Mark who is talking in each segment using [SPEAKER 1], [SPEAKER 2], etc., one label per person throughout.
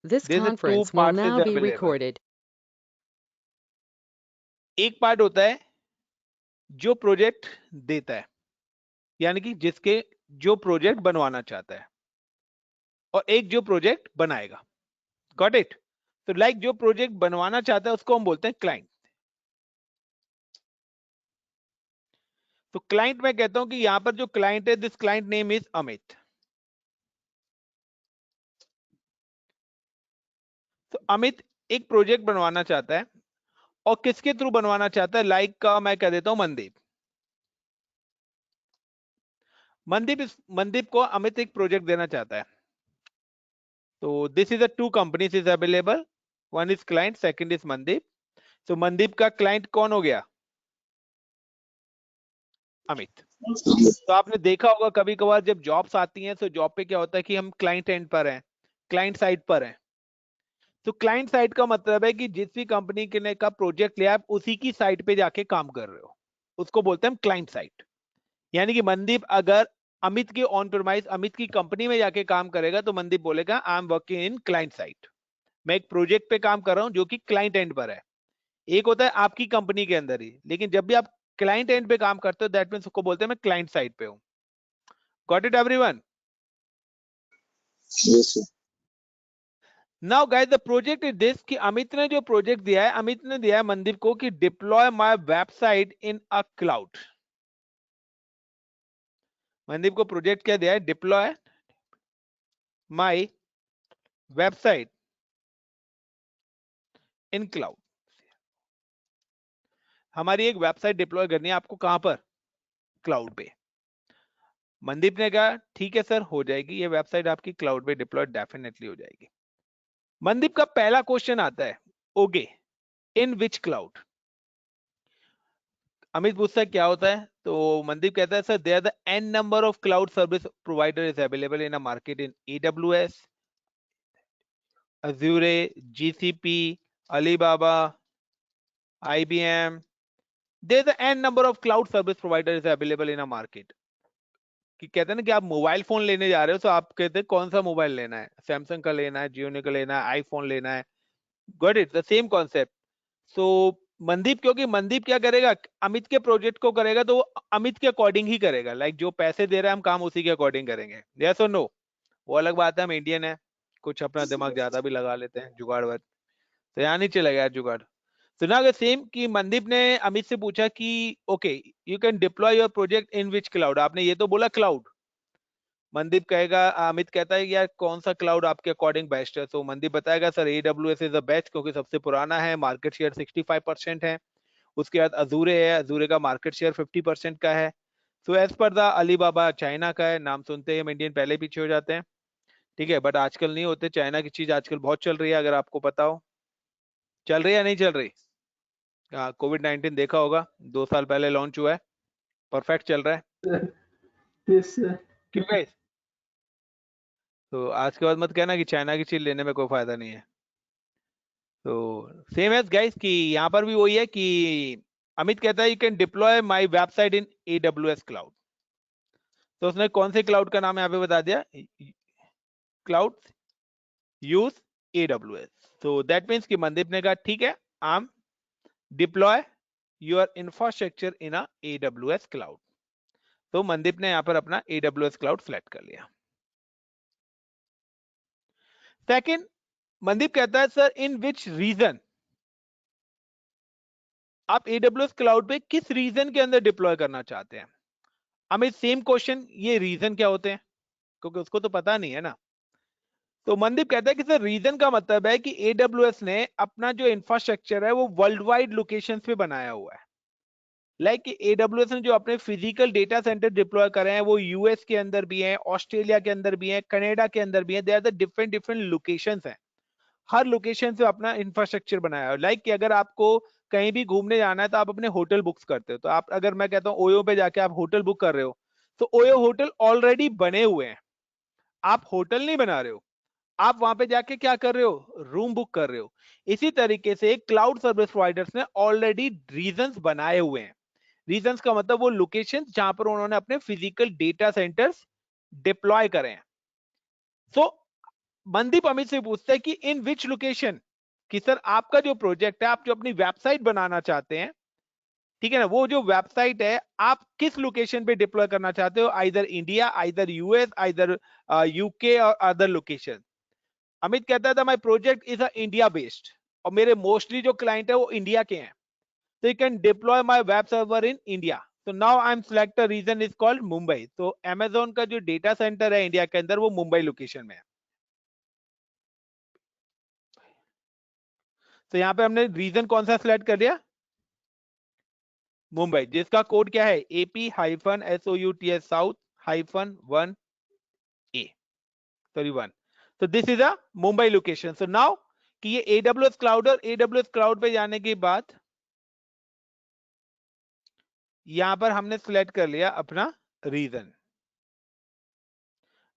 [SPEAKER 1] This
[SPEAKER 2] There's a two
[SPEAKER 1] conference will
[SPEAKER 2] parts is
[SPEAKER 1] now be
[SPEAKER 2] available.
[SPEAKER 1] recorded.
[SPEAKER 2] एक part होता है जो project देता है, यानी कि जिसके जो प्रोजेक्ट बनवाना चाहता है, और एक जो प्रोजेक्ट बनाएगा. Got it? तो लाइक जो प्रोजेक्ट बनवाना चाहता है उसको हम बोलते हैं क्लाइंट. तो क्लाइंट मैं कहता हूं कि यहां पर जो क्लाइंट है, this client name is Amit. तो अमित एक प्रोजेक्ट बनवाना चाहता है, और किसके थ्रू बनवाना चाहता है? लाइक का मैं कह देता हूं मनदीप. मनदीप को अमित एक प्रोजेक्ट देना चाहता है. तो this is a two companies is available. One is client, second is Mandeep. तो मनदीप का क्लाइंट कौन हो गया? अमित. तो आपने देखा होगा कभी कभार जब जॉब्स आती हैं तो जॉब पे क्या होता है कि हम क्लाइंट एंड पर हैं, क्लाइंट साइड पर हैं. तो क्लाइंट साइड का मतलब है कि जिस भी कंपनी के ने का प्रोजेक्ट लिया आप उसी की साइट पे जाके काम कर रहे हो, उसको बोलते हैं क्लाइंट साइट. यानी कि मनदीप अगर अमित के ऑन प्रोमाइज अमित की कंपनी में जाके काम करेगा तो मनदीप बोलेगा I am working in client site. मैं एक प्रोजेक्ट पे काम कर रहा हूं जो कि क्लाइंट एंड पर है. एक होता है आपकी कंपनी के अंदर ही, लेकिन जब भी आप क्लाइंट एंड पे काम करते हो दैट मींस उसको बोलते हैं मैं क्लाइंट साइड पे हूं. Got it everyone?
[SPEAKER 3] Yes, sir.
[SPEAKER 2] Now guys the project is this कि अमित ने जो प्रोजेक्ट दिया है, अमित ने दिया है मनदीप को कि deploy my website in a cloud. Mandeep को प्रोजेक्ट क्या दिया है? Deploy my website in cloud. हमारी एक वेबसाइट डिप्लॉय करनी है आपको. कहां पर? क्लाउड पे. मनदीप ने कहा ठीक है सर, हो जाएगी ये वेबसाइट आपकी क्लाउड पे डिप्लॉय, डेफिनेटली हो जाएगी. मनदीप का पहला क्वेश्चन आता है, okay in which cloud? Amit पूछता है क्या होता है? तो मनदीप कहता है sir there are the n number of cloud service provider is available in a market in AWS, Azure, GCP, Alibaba, IBM. There's an n number of cloud service providers available in a market. कि कहते हैं ना कि आप mobile phone लेने जा रहे हो तो आप कहते हैं कौन सा मोबाइल लेना है, सैमसंग का लेना है, जियोनी का लेना है, आईफोन लेना है. Got it? The same concept. So Mandeep, क्योंकि मनदीप क्या करेगा, अमित के प्रोजेक्ट को करेगा तो वो अमित के अकॉर्डिंग ही करेगा. लाइक जो पैसे दे रहे हैं हम काम उसी के अकॉर्डिंग करेंगे. यस और नो? वो अलग बात है, हम इंडियन है, कुछ अपना दिमाग ज्यादा भी लगा लेते हैं, जुगाड़ वर्ड. तो यहाँ नहीं चलेगा यार जुगाड़. तो ना अगर सेम कि मनदीप ने अमित से पूछा कि okay you can deploy your project in which cloud. आपने ये तो बोला क्लाउड. मनदीप कहेगा, अमित कहता है यार कौन सा क्लाउड आपके अकॉर्डिंग बेस्ट है? तो मनदीप बताएगा sir AWS is the best, क्योंकि सबसे पुराना है, मार्केट शेयर 65% है. उसके बाद अजूरे है, अजूरे का मार्केट शेयर 50% का है. So as per the Alibaba China का है. नाम सुनते ही हम इंडियन पहले पीछे हो जाते हैं, ठीक है, बट आजकल नहीं होते. चाइना की चीज आजकल बहुत चल रही है, अगर आपको पता हो. चल रही है या नहीं चल रही? कोविड-19 देखा होगा, 2 साल पहले लॉन्च हुआ है, परफेक्ट चल रहा है.
[SPEAKER 3] Yes, sir.
[SPEAKER 2] क्यों गाइस? तो आज के बाद मत कहना कि चाइना की चीज लेने में कोई फायदा नहीं है. तो सेम एज गाइस कि यहाँ पर भी वही है कि अमित कहता है you can deploy my website in AWS cloud. तो उसने कौन से क्लाउड का नाम यहाँ पे बता दिया? Cloud use AWS. तो दैट मीन्स कि मनदीप ने कहा ठीक है, आम deploy your infrastructure in a AWS cloud. तो मनदीप ने यहाँ पर अपना AWS क्लाउड सेलेक्ट कर लिया. सेकंड, मनदीप कहता है सर इन विच रीजन? आप AWS क्लाउड पे किस रीजन के अंदर डिप्लॉय करना चाहते हैं? हमें सेम क्वेश्चन, ये रीजन क्या होते हैं, क्योंकि उसको तो पता नहीं है ना. तो मनदीप कहता है कि सर रीजन का मतलब है कि AWS ने अपना जो इंफ्रास्ट्रक्चर है वो वर्ल्ड वाइड लोकेशंस पे बनाया हुआ है. लाइक AWS ने जो अपने फिजिकल डेटा सेंटर डिप्लॉय करे हैं वो US के अंदर भी हैं, ऑस्ट्रेलिया के अंदर भी हैं, कनाडा के अंदर भी हैं. They are the different different locations हैं. हर लोकेशन से अपना इंफ्रास्ट्रक्चर बनाया है. लाइक कि अगर आपको कहीं भी घूमने जाना है तो आप अपने होटल बुक्स करते हो. तो आप अगर मैं कहता हूँ ओयो पे जाके आप होटल बुक कर रहे हो, तो ओयो होटल ऑलरेडी बने हुए हैं. आप होटल नहीं बना रहे हो, आप वहां पे जाके क्या कर रहे हो? रूम बुक कर रहे हो. इसी तरीके से क्लाउड सर्विस प्रोवाइडर्स ने ऑलरेडी रीजंस बनाए हुए हैं. रीजंस का मतलब वो लोकेशन जहां पर उन्होंने अपने फिजिकल डेटा सेंटर्स डिप्लॉय करे हैं. सो मनदीप अमित से पूछता है कि इन विच लोकेशन, कि सर आपका जो प्रोजेक्ट है, आप जो अपनी वेबसाइट बनाना चाहते हैं, ठीक है ना, वो जो वेबसाइट है आप किस लोकेशन पे डिप्लॉय करना चाहते हो, either India, either US, either UK और अदर लोकेशन। अमित कहता था my project is a India based, और मेरे मोस्टली जो क्लाइंट है वो इंडिया के हैं, so you can deploy my web server in India. So now I'm select a region is called Mumbai. तो Amazon का जो डेटा सेंटर है इंडिया के अंदर वो मुंबई लोकेशन में है। तो यहाँ पे हमने रीजन कौन सा सिलेक्ट कर लिया, मुंबई, जिसका कोड क्या है AP-SOUTS साउथ -1 A, सॉरी 1। तो this is a Mumbai location. So now कि ये AWS क्लाउड, और AWS क्लाउड पे जाने के बाद यहां पर हमने सिलेक्ट कर लिया अपना region.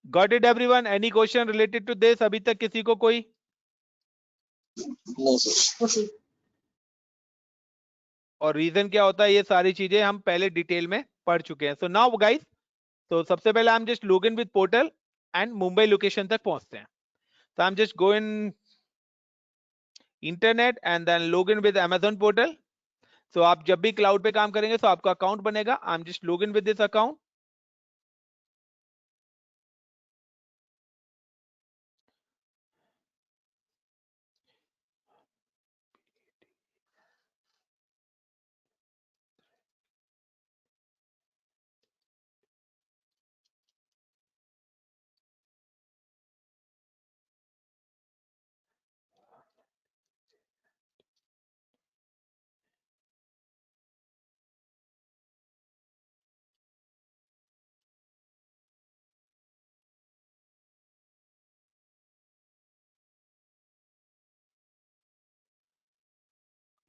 [SPEAKER 2] Got it everyone? Any question related to this अभी तक किसी को कोई?
[SPEAKER 1] No, sir.
[SPEAKER 2] और रीजन क्या होता है, ये सारी चीजें हम पहले डिटेल में पढ़ चुके हैं। सो नाउ गाइस, तो सबसे पहले हम just log in with portal and Mumbai location तक पहुंचते हैं। तो हम just go in internet and then log in with Amazon portal. So आप जब भी क्लाउड पे काम करेंगे तो आपका अकाउंट बनेगा। आई am just log in with this account.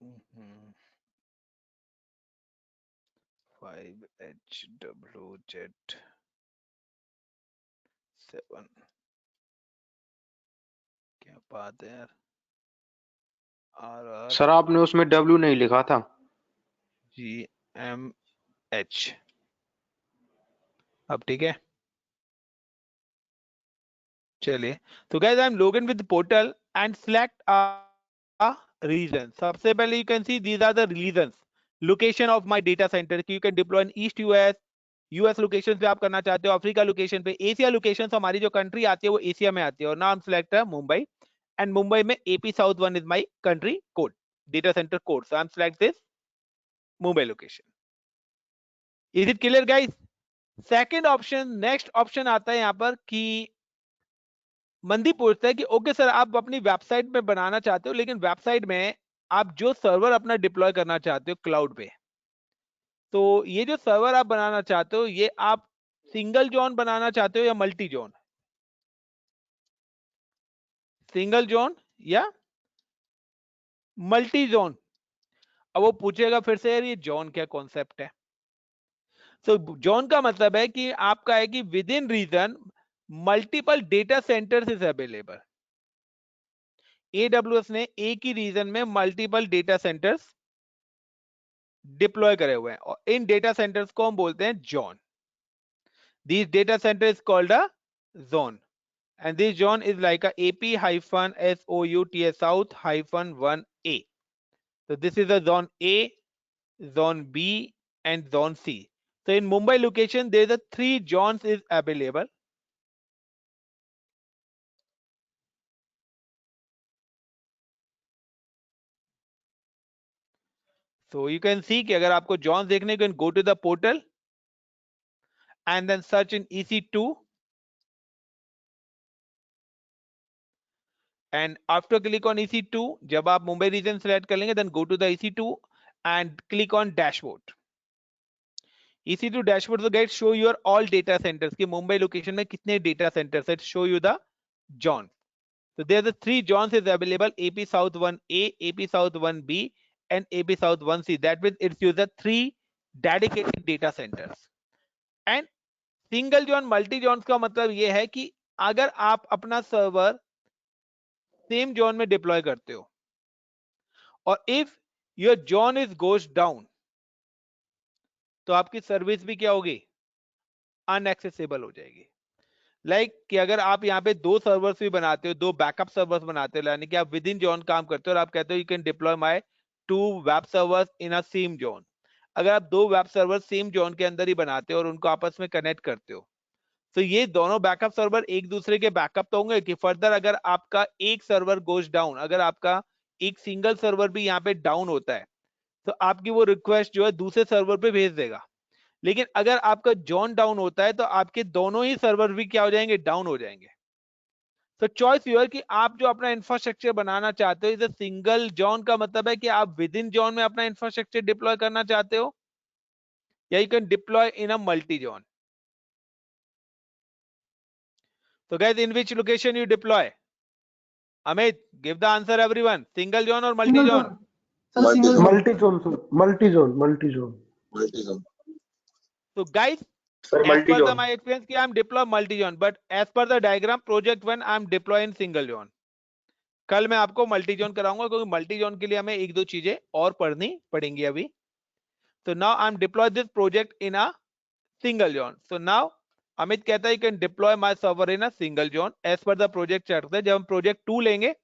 [SPEAKER 2] Mm-hmm. 5HWZ7, क्या बात है यार।
[SPEAKER 3] सर आपने उसमें W नहीं लिखा था।
[SPEAKER 2] RRGMH, अब ठीक है। चलिए, तो guys I am log in with portal and select a region. सबसे पहले you can see these are the regions, location of my data centre की you can deploy in east US, US location पे आप करना चाहते हो, Africa location पे, Asia location हमारी जो कंट्री आती है वो एशिया में आती है। और नाम सिलेक्ट है मुंबई, एंड मुंबई में AP South 1 is my country code, data centre code. So I am select this Mumbai location. Is it clear guys? Second option, next option आता है यहाँ पर कि मनदीप पूछता है कि ओके सर आप अपनी वेबसाइट में बनाना चाहते हो, लेकिन वेबसाइट में आप जो सर्वर अपना डिप्लॉय करना चाहते हो क्लाउड पे, तो ये जो सर्वर आप बनाना चाहते हो ये आप सिंगल जोन बनाना चाहते हो या मल्टी जोन? सिंगल जोन या मल्टी जोन? अब वो पूछेगा फिर से यार ये जोन क्या कॉन्सेप्ट है। तो जोन का मतलब है कि आपका है कि within region multiple data centres is available. AWS ने एक ही रीजन में मल्टीपल डेटा सेंटर्स डिप्लॉय करे हुए हैं, और इन डेटा सेंटर्स को हम बोलते हैं zone. This data centre is called a zone, and this zone is like a AP-SOUTS south -1 A. So this is a zone A, zone B, and zone C. So in Mumbai location there is a 3 zones is available. So you can see कि अगर आपको zones देखने, you can go to the portal and then search in EC2, and after click on EC2, जब आप Mumbai region select कर लेंगे, then go to the EC2 and click on dashboard. EC2 dashboard तो guys show your all data centers कि Mumbai location में कितने data centres है, show you the zone. So there are the 3 zones is available: AP South 1A, AP South 1B, and AP South 1C. That means it's use the 3 dedicated data centers. And single zone multi zones का मतलब ये है कि अगर आप अपना server same zone में deploy करते हो और if your zone is goes down, तो आपकी सर्विस भी क्या होगी, अनएक्सेसिबल हो जाएगी। कि अगर आप यहाँ पे 2 सर्वर्स भी बनाते हो, 2 बैकअप सर्वर्स बनाते हो, यानी कि आप विद इन जोन काम करते हो और आप कहते हो you can deploy my 2 web servers in a same zone. अगर आप 2 वेब सर्वर सेम जोन के अंदर ही बनाते हो और उनको आपस में कनेक्ट करते हो, तो ये दोनों बैकअप सर्वर एक दूसरे के बैकअप तो होंगे कि फर्दर अगर आपका एक सर्वर गोज डाउन, अगर आपका एक सिंगल सर्वर भी यहाँ पे डाउन होता है, तो आपकी वो रिक्वेस्ट जो है दूसरे सर्वर पे भेज देगा। लेकिन अगर आपका जॉन डाउन होता है तो आपके दोनों ही सर्वर भी क्या हो जाएंगे, डाउन हो जाएंगे। तो चॉइस यूर कि आप जो अपना इंफ्रास्ट्रक्चर बनाना चाहते हो, इसे सिंगल जॉन का मतलब है कि आप विद इन जॉन में अपना इंफ्रास्ट्रक्चर डिप्लॉय करना चाहते हो, या you can deploy in a multi zone. तो guys, in which location you deploy? Amit, give the answer everyone. Single zone or multi
[SPEAKER 1] single
[SPEAKER 2] zone?
[SPEAKER 1] Zone sir, single zone.
[SPEAKER 3] Multi zone, multi zone, multi zone.
[SPEAKER 4] Multi zone.
[SPEAKER 2] So guys,
[SPEAKER 3] sir
[SPEAKER 2] as
[SPEAKER 3] multi
[SPEAKER 2] per the
[SPEAKER 3] zone.
[SPEAKER 2] my experience कि I'm deploy multi zone, but as per the diagram project 1 I'm deploy in single zone. कल मैं आपको multi zone कराऊंगा क्योंकि multi zone के लिए हमें एक दो चीजें और पढ़नी पड़ेंगी अभी। तो now I am deploy this project in a single zone. So now Amit कहता है you can deploy my server in a single zone as per the project चढ़ते हैं। जब हम प्रोजेक्ट 2 लेंगे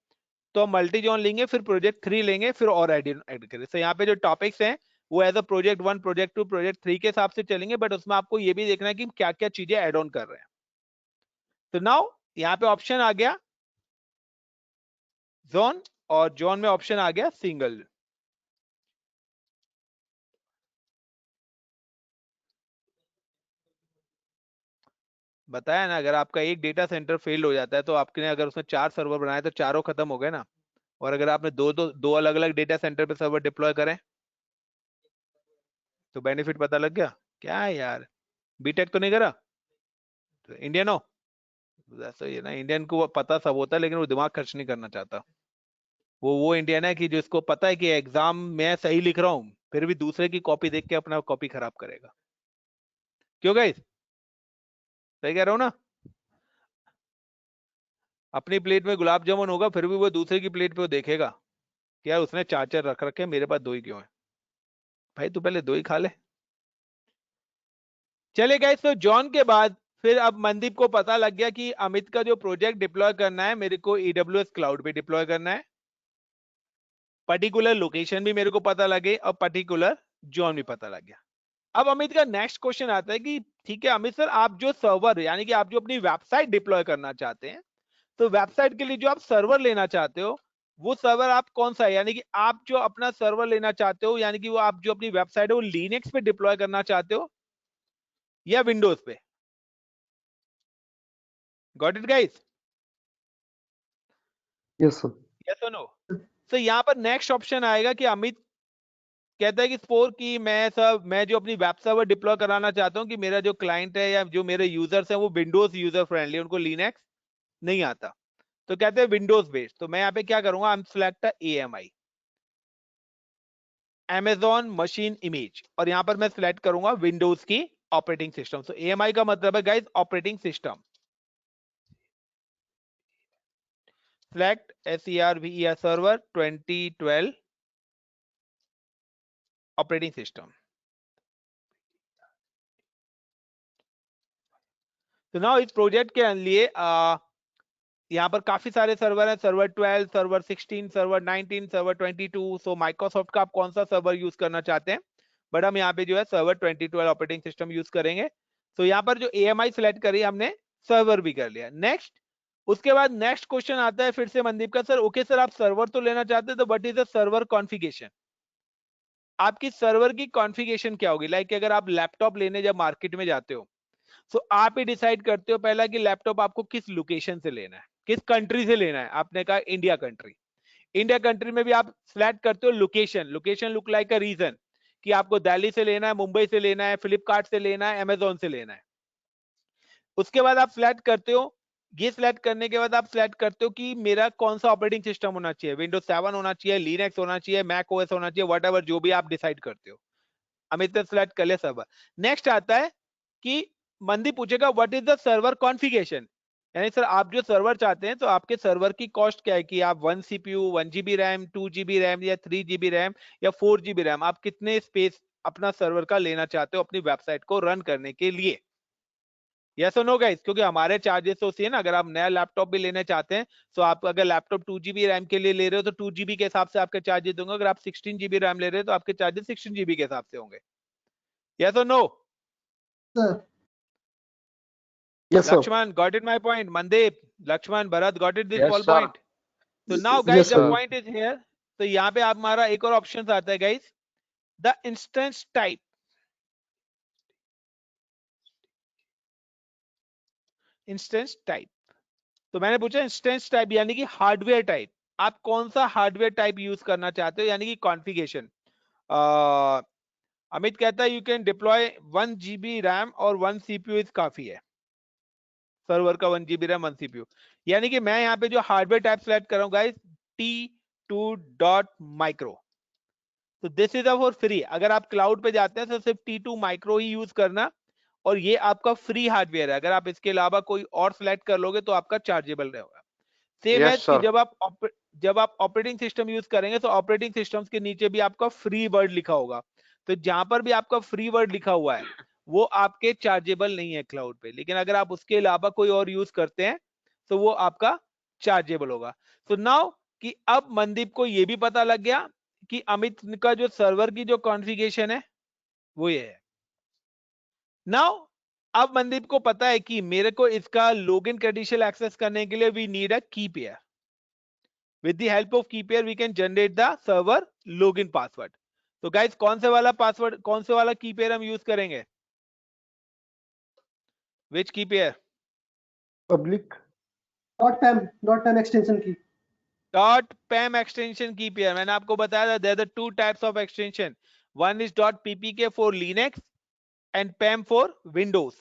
[SPEAKER 2] तो हम मल्टी जोन लेंगे, फिर प्रोजेक्ट 3 लेंगे, फिर और ऐड करेंगे। तो यहाँ पे जो टॉपिक्स हैं वो as a project 1, project 2, project 3 के हिसाब से चलेंगे, बट उसमें आपको ये भी देखना है कि क्या क्या चीजें ऐड ऑन कर रहे हैं। तो नाउ यहाँ पे ऑप्शन आ गया जोन, और जोन में ऑप्शन आ गया सिंगल। बताया ना, अगर आपका एक डेटा सेंटर फेल हो जाता है तो आपने अगर उसमें 4 सर्वर बनाए तो चारों खत्म हो गए ना। और अगर आपने दो अलग अलग डेटा सेंटर पे सर्वर डिप्लॉय करें तो बेनिफिट पता लग गया। क्या है यार, बीटेक तो नहीं करा तो इंडियन हो? ऐसा ही है ना, इंडियन को पता सब होता है लेकिन वो दिमाग खर्च नहीं करना चाहता। वो इंडियन है कि जिसको पता है कि एग्जाम में सही लिख रहा हूं फिर भी दूसरे की कॉपी देख के अपना कॉपी खराब करेगा। क्यों गाइस, सही कह रहा हूं ना? अपनी प्लेट में गुलाब जामुन होगा फिर भी वो दूसरे की प्लेट पे वो देखेगा कि यार उसने 4 4 रख रखे हैं, मेरे पास 2 ही क्यों है? भाई तू पहले 2 ही खा ले। चले गाइस, तो जॉन के बाद फिर अब मनदीप को पता लग गया कि अमित का जो प्रोजेक्ट डिप्लॉय करना है मेरे को AWS क्लाउड पे डिप्लॉय करना है। पर्टिकुलर लोकेशन भी मेरे को पता लगे और पर्टिकुलर जॉन भी पता लग गया। अब अमित का नेक्स्ट क्वेश्चन आता है कि ठीक है अमित सर, आप जो सर्वर यानी कि आप जो अपनी वेबसाइट डिप्लॉय करना चाहते हैं, तो वेबसाइट के लिए जो आप सर्वर लेना चाहते हो वो सर्वर आप कौन सा है? यानी कि आप जो अपना सर्वर लेना चाहते हो, यानी कि वो आप जो अपनी वेबसाइट है वो लिनक्स पे डिप्लॉय करना चाहते हो या विंडोज पे? Got it guys?
[SPEAKER 3] Yes sir.
[SPEAKER 2] Yes और नो? तो यहाँ पर नेक्स्ट ऑप्शन आएगा कि अमित कहता है कि स्पोर की मैं जो अपनी वेब सर्वर डिप्लॉय कराना चाहता हूँ कि मेरा जो क्लाइंट है या जो मेरे यूजर्स हैं वो विंडोज यूजर फ्रेंडली, उनको लिनक्स नहीं आता। तो कहते हैं विंडोज बेस्ड। तो मैं यहाँ पे क्या करूंगा, आई am select AMI, Amazon machine image, और यहाँ पर मैं सिलेक्ट करूंगा विंडोज की ऑपरेटिंग सिस्टम। तो AMI का मतलब है guys operating system. Select SERVER server 2012 operating system. तो नाउ इस प्रोजेक्ट के लिए यहाँ पर काफी सारे सर्वर हैं, सर्वर 12, सर्वर 16, सर्वर 19, सर्वर 22। सो माइक्रोसॉफ्ट का आप कौन सा सर्वर यूज करना चाहते हैं, बट हम यहाँ पे जो है सर्वर 2012 ऑपरेटिंग सिस्टम यूज करेंगे। तो यहाँ पर जो AMI सिलेक्ट करी हमने, सर्वर भी कर लिया। नेक्स्ट, उसके बाद नेक्स्ट क्वेश्चन आता है फिर से मनदीप का, सर ओके सर आप सर्वर तो लेना चाहते हैं तो what is the server configuration? आपकी सर्वर की कॉन्फ़िगरेशन क्या होगी? लाइक अगर आप लैपटॉप लेने जब मार्केट में जाते हो तो आप ही डिसाइड करते हो पहला कि लैपटॉप आपको किस लोकेशन से लेना है, किस कंट्री से लेना है। आपने कहा इंडिया कंट्री, इंडिया कंट्री में भी आप सिलेक्ट करते हो location. Location look like a region कि आपको दिल्ली से लेना है, मुंबई से लेना है, फ्लिपकार्ट से लेना है, अमेजोन से लेना है। उसके बाद आप सिलेक्ट करते हो, ये सिलेक्ट करने के बाद आप सिलेक्ट करते हो कि मेरा कौन सा ऑपरेटिंग सिस्टम होना चाहिए, विंडोज 7 होना चाहिए, लिनक्स होना चाहिए, मैक ओएस होना चाहिए, व्हाटएवर जो भी आप डिसाइड करते हो। अमित ने सिलेक्ट कर लिया सर्वर। नेक्स्ट आता है कि मंदी पूछेगा what is the server configuration, यानी सर आप जो सर्वर चाहते हैं तो आपके सर्वर की कॉस्ट क्या है कि आप 1 CPU, 1 GB RAM, 2 GB RAM या 3 GB रैम या 4 GB रैम, आप कितने स्पेस अपना सर्वर का लेना चाहते हो अपनी वेबसाइट को रन करने के लिए। यस और नो गाइस, क्योंकि हमारे चार्जेस तो उसी है ना। अगर आप नया लैपटॉप भी लेना चाहते हैं तो आप अगर लैपटॉप 2 GB रैम के लिए ले रहे हो तो 2 GB के हिसाब से आपके चार्जेस होंगे। अगर आप 16 GB रैम ले रहे हो तो आपके चार्जेस 16 GB के हिसाब से होंगे। यस और no?
[SPEAKER 1] Sir.
[SPEAKER 3] Yes, sir.
[SPEAKER 2] Lakshman, got it my point? Mandeep, Lakshman, Bharat, got it this
[SPEAKER 4] Yes,
[SPEAKER 2] whole
[SPEAKER 4] sir.
[SPEAKER 2] point? So now guys,
[SPEAKER 3] Yes,
[SPEAKER 2] the
[SPEAKER 3] sir.
[SPEAKER 2] point is here. तो यहाँ पे आप हमारा एक और ऑप्शन आता है guys, the instance type. Instance type, तो मैंने पूछा इंस्टेंस टाइप यानी कि हार्डवेयर टाइप। आप कौन सा हार्डवेयर टाइप यूज करना चाहते हो, यानी कि कॉन्फ़िगरेशन। अमित कहता है you can deploy 1 GB RAM और 1 CPU इज काफी है। सर्वर का 1 GB रैम 1 CPU, यानी कि मैं यहाँ पे जो हार्डवेयर टाइप सेलेक्ट कर रहा हूँ गाइस, T2.micro। तो दिस इज फॉर फ्री। अगर आप क्लाउड पे जाते हैं तो सिर्फ T2 माइक्रो ही यूज करना, और ये आपका फ्री हार्डवेयर है। अगर आप इसके अलावा कोई और सिलेक्ट कर लोगे तो आपका चार्जेबल रहेगा। सेम है
[SPEAKER 4] Yes,
[SPEAKER 2] कि
[SPEAKER 4] sir.
[SPEAKER 2] जब आप ऑपरेटिंग सिस्टम यूज करेंगे तो ऑपरेटिंग सिस्टम्स के नीचे भी आपका फ्री वर्ड लिखा होगा। तो जहां पर भी आपका फ्री वर्ड लिखा हुआ है वो आपके चार्जेबल नहीं है क्लाउड पे, लेकिन अगर आप उसके अलावा कोई और यूज करते हैं तो वो आपका चार्जेबल होगा। तो नाउ कि अब मनदीप को ये भी पता लग गया कि अमित का जो सर्वर की जो कॉन्फ़िगरेशन है वो ये है। नाउ अब मनदीप को पता है कि मेरे को इसका लॉगिन क्रेडेंशियल एक्सेस करने के लिए we need a key pair. With the help of key pair we can generate the server login password। तो गाइस कौन से वाला पासवर्ड, कौन से वाला की पेयर हम यूज करेंगे? Which key pair?
[SPEAKER 3] Public.
[SPEAKER 1] .pem extension key.
[SPEAKER 2] Dot pem extension key pair. मैंने आपको बताया था there are two types of extension, one is dot PPK for Linux and pem for Windows.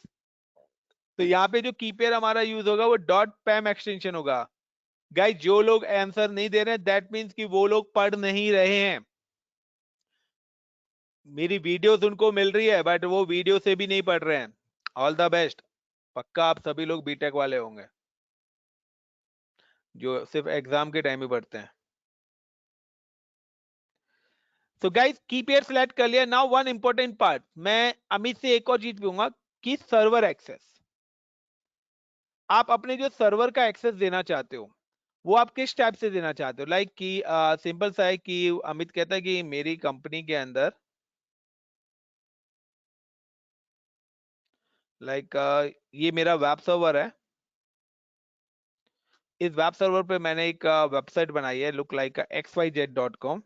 [SPEAKER 2] तो यहाँ पे जो की पेयर हमारा यूज होगा वो डॉट पैम एक्सटेंशन होगा। गाइस जो लोग आंसर नहीं दे रहे हैं दैट मीन्स कि वो लोग पढ़ नहीं रहे हैं। मेरी वीडियोस उनको मिल रही है बट वो वीडियो से भी नहीं पढ़ रहे हैं। All the best. पक्का आप सभी लोग बीटेक वाले होंगे जो सिर्फ एग्जाम के टाइम ही पढ़ते हैं। सो गाइस की पेयर सिलेक्ट कर लिया। नाउ वन इंपॉर्टेंट पार्ट, मैं अमित से एक और चीज पूछूंगा कि सर्वर एक्सेस। आप अपने जो सर्वर का एक्सेस देना चाहते हो वो आप किस टाइप से देना चाहते हो? लाइक कि सिंपल सा है कि अमित कहता है कि मेरी कंपनी के अंदर लाइक ये मेरा वेब सर्वर है। इस वेब सर्वर पे मैंने एक वेबसाइट बनाई है look like xyz.com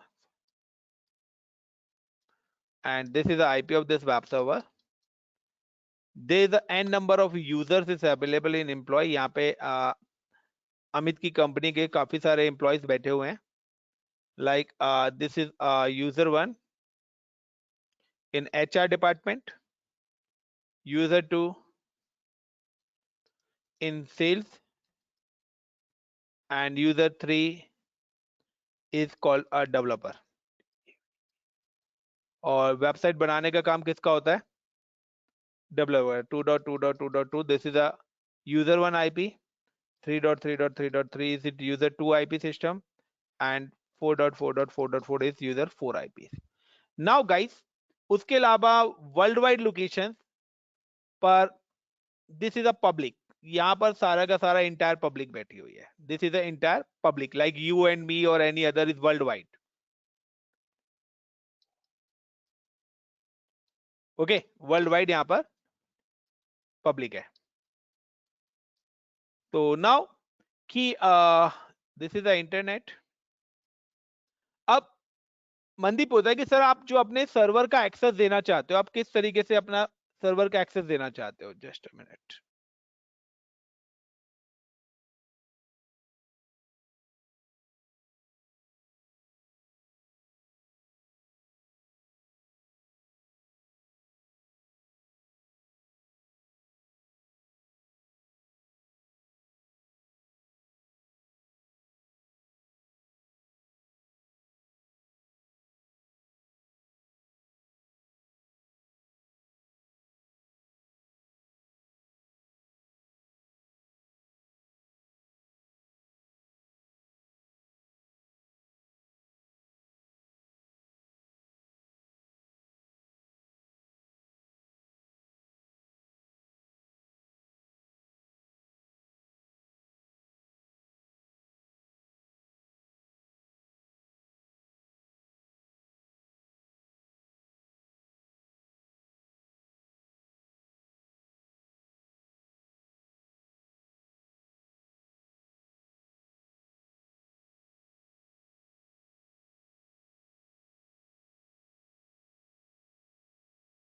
[SPEAKER 2] and this is the IP of this web server. There is a n number of users is available in employee। यहाँ पे अमित की कंपनी के काफी सारे एम्प्लॉयज बैठे हुए हैं। Like this is user 1 in HR department, user 2 in sales and user 3 is called a developer। और वेबसाइट बनाने का काम किसका होता है? developer। 2.2.2.2 this is a user 1 IP, 3.3.3.3 is it user 2 IP system and 4.4.4.4 is user 4 IP। now guys उसके अलावा world wide location पर दिस इज अ पब्लिक। यहाँ पर सारा का सारा इंटायर पब्लिक बैठी हुई है। This is a entire public like you and me और any other is world wide. Okay, world wide यहाँ पर पब्लिक है। तो नाउ कि दिस इज द इंटरनेट। अब मनदीप होता है कि सर आप जो अपने सर्वर का एक्सेस देना चाहते हो आप किस तरीके से अपना सर्वर का एक्सेस देना चाहते हो? Just a minute.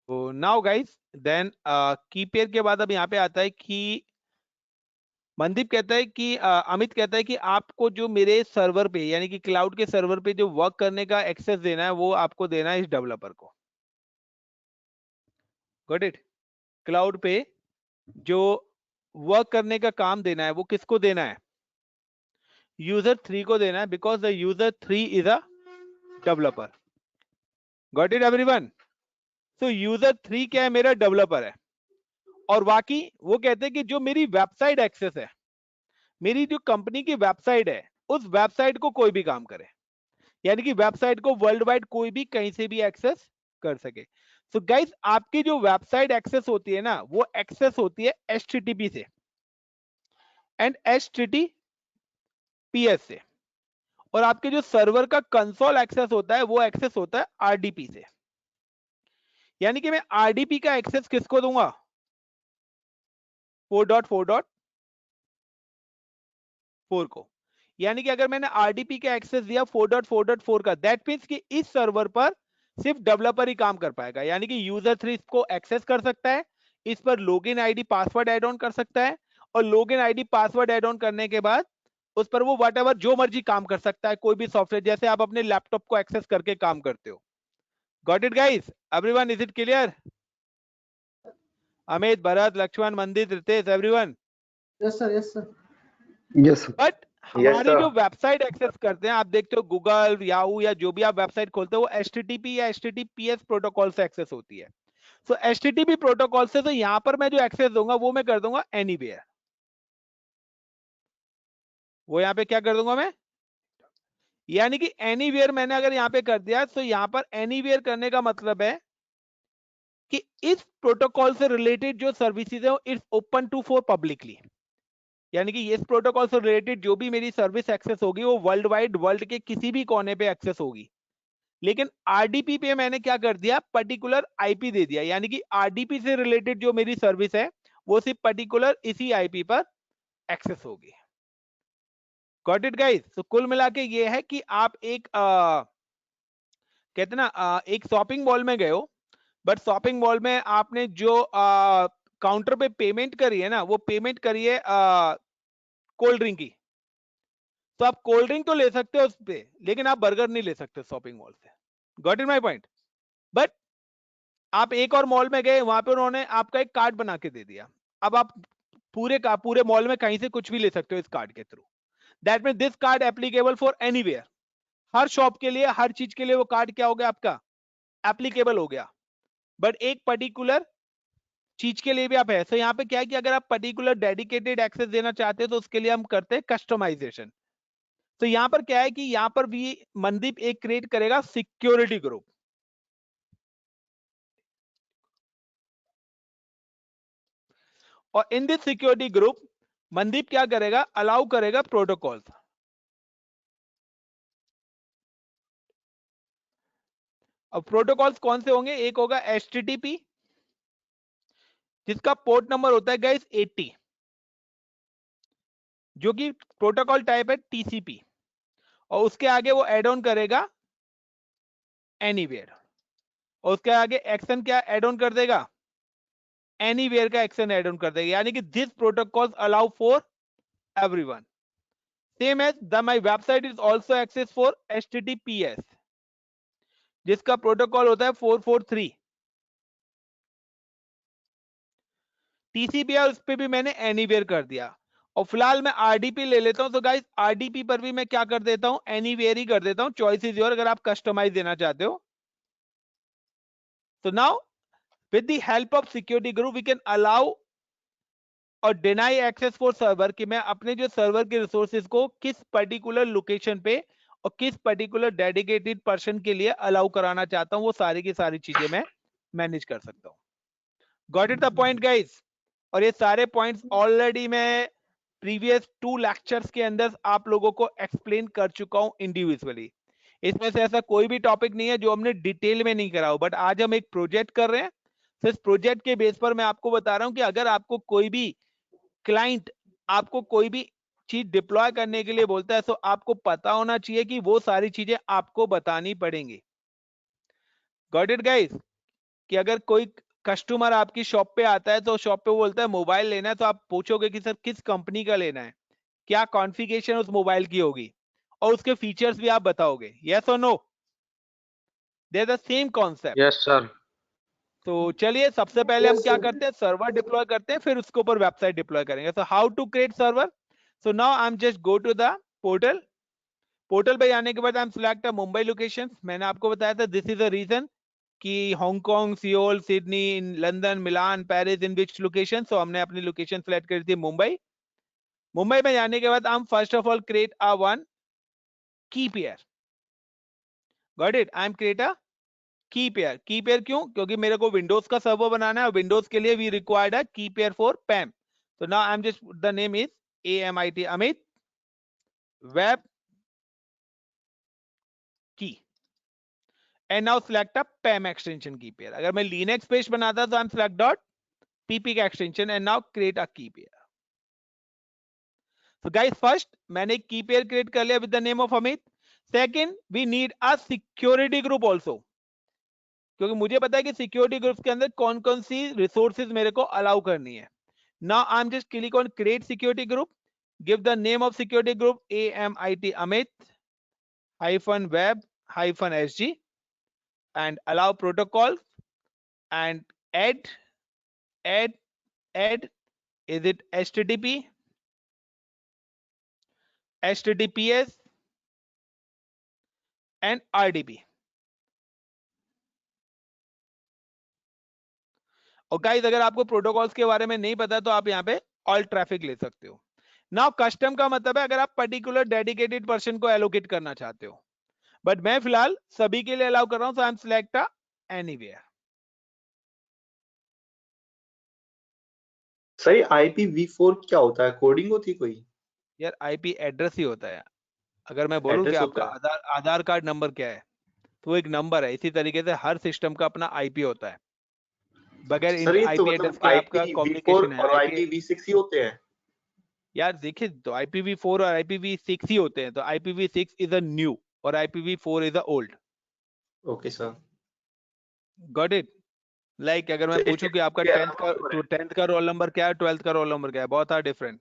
[SPEAKER 2] तो नाउ गाइस देन की पेयर के बाद अब यहाँ पे आता है कि मनदीप कहता है कि अमित कहता है कि आपको जो मेरे सर्वर पे यानी कि क्लाउड के सर्वर पे जो वर्क करने का एक्सेस देना है वो आपको देना है इस डेवलपर को। Got it? क्लाउड पे जो वर्क करने का काम देना है वो किसको देना है? यूजर 3 को देना है, because the user 3 is a developer. Got it everyone? So user 3 क्या है? मेरा डेवलपर है। और बाकी वो कहते हैं कि जो मेरी वेबसाइट एक्सेस है, मेरी जो कंपनी की वेबसाइट है, उस वेबसाइट को कोई भी काम करे, यानी कि वेबसाइट को वर्ल्ड वाइड कोई भी कहीं से भी एक्सेस कर सके। सो गाइस आपकी जो वेबसाइट एक्सेस होती है ना, वो एक्सेस होती है HTTP से एंड HTTPS से, और आपके जो सर्वर का कंसोल एक्सेस होता है वो एक्सेस होता है RDP से। यानी कि मैं RDP का एक्सेस किसको दूंगा? 4.4.4 को। यानी कि अगर मैंने RDP का एक्सेस दिया 4.4.4 का, दैट मींस कि इस सर्वर पर सिर्फ डेवलपर ही काम कर पाएगा। यानी कि यूजर 3 इसको एक्सेस कर सकता है, इस पर login ID password add on कर सकता है, और login ID password add on करने के बाद उस पर वो व्हाटएवर जो मर्जी काम कर सकता है, कोई भी सॉफ्टवेयर, जैसे आप अपने लैपटॉप को एक्सेस करके काम करते हो। Got it guys? Everyone, is it clear? Amit, Bharat, Lakshman, मंदिर, Ritesh, everyone?
[SPEAKER 1] Yes, sir. Yes, sir.
[SPEAKER 3] Yes, sir.
[SPEAKER 2] But
[SPEAKER 3] Yes,
[SPEAKER 2] हमारी
[SPEAKER 3] sir.
[SPEAKER 2] जो वेबसाइट एक्सेस करते हैं, आप देखते हो गूगल, याहू या जो भी आप वेबसाइट खोलते हो, वो HTTP या HTTPS प्रोटोकॉल से एक्सेस होती है। सो HTTP प्रोटोकॉल से तो यहां पर मैं जो एक्सेस दूंगा वो मैं कर दूंगा एनीवेयर। वो यहां पे क्या कर दूंगा मैं? यानी कि एनीवेयर मैंने अगर यहां पे कर दिया, तो यहां पर एनीवेयर करने का मतलब है कि इस प्रोटोकॉल से रिलेटेड जो सर्विसेज है it's open to for publicly. यानी कि इस प्रोटोकॉल से रिलेटेड जो भी मेरी सर्विस एक्सेस होगी वो वर्ल्ड वाइड, वर्ल्ड के किसी भी कोने पे एक्सेस होगी। लेकिन RDP पे मैंने क्या कर दिया? पर्टिकुलर IP दे दिया, यानी कि RDP से रिलेटेड जो मेरी सर्विस है वो सिर्फ पर्टिकुलर इसी IP पर एक्सेस होगी। Got it guys? तो कुल मिला के ये है कि आप एक कहते ना एक शॉपिंग मॉल में गए हो, बट शॉपिंग मॉल में आपने जो काउंटर पे पेमेंट करी है ना, वो पेमेंट करी है कोल्ड ड्रिंक की। तो आप कोल्ड ड्रिंक तो ले सकते हो उस पे, लेकिन आप बर्गर नहीं ले सकते शॉपिंग मॉल से। Got it my point? But आप एक और मॉल में गए, वहां पे उन्होंने आपका एक कार्ड बना के दे दिया। अब आप पूरे मॉल में कहीं से कुछ भी ले सकते हो इस कार्ड के through. That mean this card applicable for anywhere. Her shop के लिए, हर चीज के लिए वो कार्ड क्या हो गया? आपका एप्लीकेबल हो गया। बट एक पर्टिकुलर चीज के लिए भी आप है। तो यहाँ पे क्या है कि अगर आप पर्टिकुलर डेडिकेटेड एक्सेस देना चाहते हो तो उसके लिए हम करते हैं कस्टमाइजेशन। तो यहाँ पर क्या है कि यहाँ पर भी मनदीप एक क्रिएट करेगा सिक्योरिटी ग्रुप, और in this security group Mandeep क्या करेगा? अलाउ करेगा प्रोटोकॉल्स। अब प्रोटोकॉल्स कौन से होंगे? एक होगा HTTP, जिसका पोर्ट नंबर होता है गाइस 80, जो कि प्रोटोकॉल टाइप है TCP, और उसके आगे वो एड ऑन करेगा एनीवेयर, और उसके आगे एक्शन क्या एड ऑन कर देगा? एनीवेयर का एक्शन एड ऑन कर देगा। यानी कि this protocols allow for everyone, same as the my website is also access for HTTPS, जिसका प्रोटोकॉल होता है 443। TCP उस पे भी मैंने एनीवेयर कर दिया, और फिलहाल मैं RDP ले लेता हूं। तो गाइस RDP पर भी मैं क्या कर देता हूं? एनीवेयर ही कर देता हूं। चॉइस इज योर, अगर आप कस्टमाइज देना चाहते हो। तो now with the help of security group we can allow और डिनाई एक्सेस फॉर सर्वर, कि मैं अपने जो सर्वर के रिसोर्सेज को किस पर्टिकुलर लोकेशन पे और किस पर्टिकुलर डेडिकेटेड पर्सन के लिए अलाउ कराना चाहता हूं, वो सारी की सारी चीजें मैं मैनेज कर सकता हूं। Got it the point guys? और ये सारे पॉइंट्स ऑलरेडी मैं प्रीवियस 2 लेक्चर्स के अंदर आप लोगों को एक्सप्लेन कर चुका हूं इंडिविजुअली। इसमें से ऐसा कोई भी टॉपिक नहीं है जो हमने डिटेल में नहीं करा हो। बट आज हम एक प्रोजेक्ट कर रहे हैं, तो इस प्रोजेक्ट के बेस पर मैं आपको बता रहा हूं कि अगर आपको कोई भी क्लाइंट आपको कोई भी चीज डिप्लॉय करने के लिए बोलता है, तो आपको पता होना चाहिए कि वो सारी चीजें आपको बतानी पड़ेंगी। Got it guys? कि अगर कोई कस्टमर आपकी शॉप पे आता है तो शॉप पे वो बोलता है मोबाइल लेना है, तो आप पूछोगे कि सर किस कंपनी का लेना है, क्या कॉन्फ़िगरेशन उस मोबाइल की होगी, और उसके फीचर्स भी आप बताओगे। यस और no? They are the same concept.
[SPEAKER 3] Yes, sir.
[SPEAKER 2] तो चलिए सबसे पहले हम
[SPEAKER 1] Yes,
[SPEAKER 2] क्या
[SPEAKER 1] sir.
[SPEAKER 2] करते हैं, सर्वर डिप्लॉय करते हैं, फिर उसके ऊपर वेबसाइट डिप्लॉय करेंगे। So how to create server? So now I am just go to the portal. Portal पे जाने के बाद I am select Mumbai location. मैंने आपको बताया था दिस इज अ रीजन कि Hong Kong, Seoul, Sydney, London, Milan, Paris, in which location. So हमने अपनी लोकेशन सिलेक्ट करी थी मुंबई। मुंबई में जाने के बाद हम first of all create a one key pair. Got it? I am create a key pair. की पेयर क्यों? क्योंकि मेरे को विंडोज का सर्वर बनाना है और विंडोज के लिए we required a key pair for पैम। So now I'm just, the name is AMIT Amit web key and now select a PAM extension key pair. अगर मैं Linux पेज बनाता तो I'm select dot pp का extension and now create a key pair. So guys, first मैंने एक key pair create कर लिया with the name of Amit. Second, we need a security group also. क्योंकि मुझे पता है कि सिक्योरिटी ग्रुप्स के अंदर कौन कौन सी रिसोर्सेज मेरे को अलाउ करनी है। Now I'm just click on create security group. Give the name of security group AMIT Amit -web-sg and allow protocol and add is it HTTP, HTTPS and RDP. और guys अगर आपको protocols के बारे में नहीं पता तो आप यहाँ पे ऑल ट्रैफिक ले सकते हो। नाउ कस्टम का मतलब है अगर आप पर्टिकुलर डेडिकेटेड पर्सन को एलोकेट करना चाहते हो, बट मैं फिलहाल सभी के लिए अलाउ कर रहा हूं। सो आई एम सिलेक्ट एनीवेयर।
[SPEAKER 4] सही IPv4 क्या होता है? कोडिंग होती है कोई?
[SPEAKER 2] यार आईपी एड्रेस ही होता है। अगर मैं बोलूं कि
[SPEAKER 4] एड्रेस
[SPEAKER 2] आपका
[SPEAKER 4] होता है।
[SPEAKER 2] आधार कार्ड नंबर क्या है, तो वो एक नंबर है। इसी तरीके से हर सिस्टम का अपना आईपी होता है। बगैर इन
[SPEAKER 4] सर ये तो
[SPEAKER 2] आईपी एड्रेस
[SPEAKER 4] मतलब
[SPEAKER 2] के आपका
[SPEAKER 4] IPv4
[SPEAKER 2] कम्युनिकेशन है।
[SPEAKER 4] और
[SPEAKER 2] आईपी
[SPEAKER 4] IPv6 ही होते हैं।
[SPEAKER 2] यार देखिए, तो IPv4 और IPv6 ही होते हैं। तो IPv6 इज अ न्यू और IPv4 is a old.
[SPEAKER 4] Okay sir.
[SPEAKER 2] Got it? Like अगर मैं
[SPEAKER 4] सर
[SPEAKER 2] पूछूं कि आपका
[SPEAKER 4] इसके
[SPEAKER 2] 10th का रोल नंबर क्या है, 12th का रोल नंबर क्या है, बहुत are different.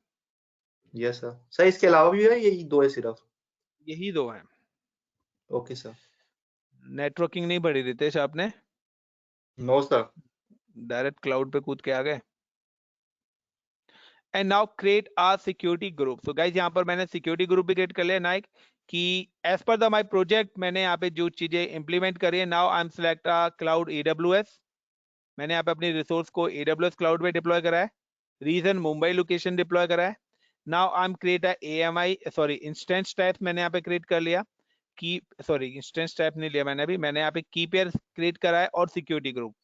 [SPEAKER 4] Yes sir. Sir इसके अलावा भी है, यही दो है सिर्फ?
[SPEAKER 2] यही दो हैं।
[SPEAKER 4] Okay sir.
[SPEAKER 2] नेटवर्किंग नहीं पढ़ी रितेश आपने?
[SPEAKER 4] No sir.
[SPEAKER 2] डायरेक्ट क्लाउड पे कूद के आ गए। And now create a security group. So guys यहाँ पर मैंने सिक्योरिटी ग्रुप भी क्रिएट कर लिया नाइक कि as per the my project मैंने यहाँ पे जो चीजें इंप्लीमेंट करी है। Now I am select a cloud AWS। मैंने यहाँ पे अपनी रिसोर्स को AWS क्लाउड में डिप्लॉय करा है। रीजन मुंबई लोकेशन डिप्लॉय करा है। Now I am create a AMI sorry instance type मैंने यहाँ पे क्रिएट कर लिया। की सॉरी इंस्टेंस टाइप नहीं लिया मैंने अभी, मैंने यहाँ पे की पेयर क्रिएट करा है और सिक्योरिटी ग्रुप।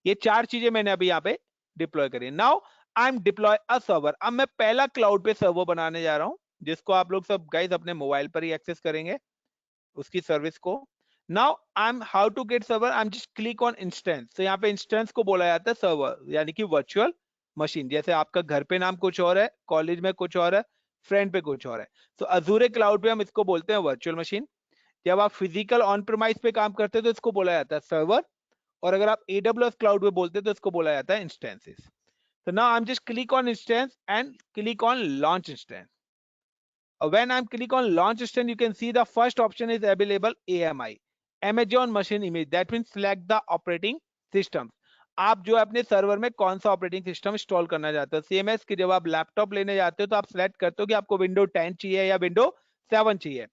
[SPEAKER 2] ये चार चीजें मैंने अभी यहाँ पे डिप्लॉय करी है। Now I am deploy a server. अब मैं पहला क्लाउड पे सर्वर बनाने जा रहा हूँ, जिसको आप लोग सब गाइस अपने मोबाइल पर ही एक्सेस करेंगे उसकी सर्विस को। Now I am how to get server, I am just click on instance. तो यहाँ पे इंस्टेंस को बोला जाता है सर्वर, यानी कि वर्चुअल मशीन। जैसे आपका घर पे नाम कुछ और है, कॉलेज में कुछ और है, फ्रेंड पे कुछ और है। तो अजूरे क्लाउड पे हम इसको बोलते हैं वर्चुअल मशीन। जब आप फिजिकल ऑन प्रीमाइस पे काम करते हैं तो इसको बोला जाता है सर्वर, और अगर आप AWS क्लाउड पे बोलते हैं तो इसको बोला जाता है instances. So now I'm just click on instance and click on launch instance. When I'm click on launch instance, you can see the first option is available AMI, Amazon Machine Image. That means select the operating system. आप जो अपने server में कौन सा operating system install करना चाहते हो। CMS की जब आप लैपटॉप लेने जाते हो तो आप सिलेक्ट करते हो कि आपको विंडो 10 चाहिए या विंडो 7 चाहिए।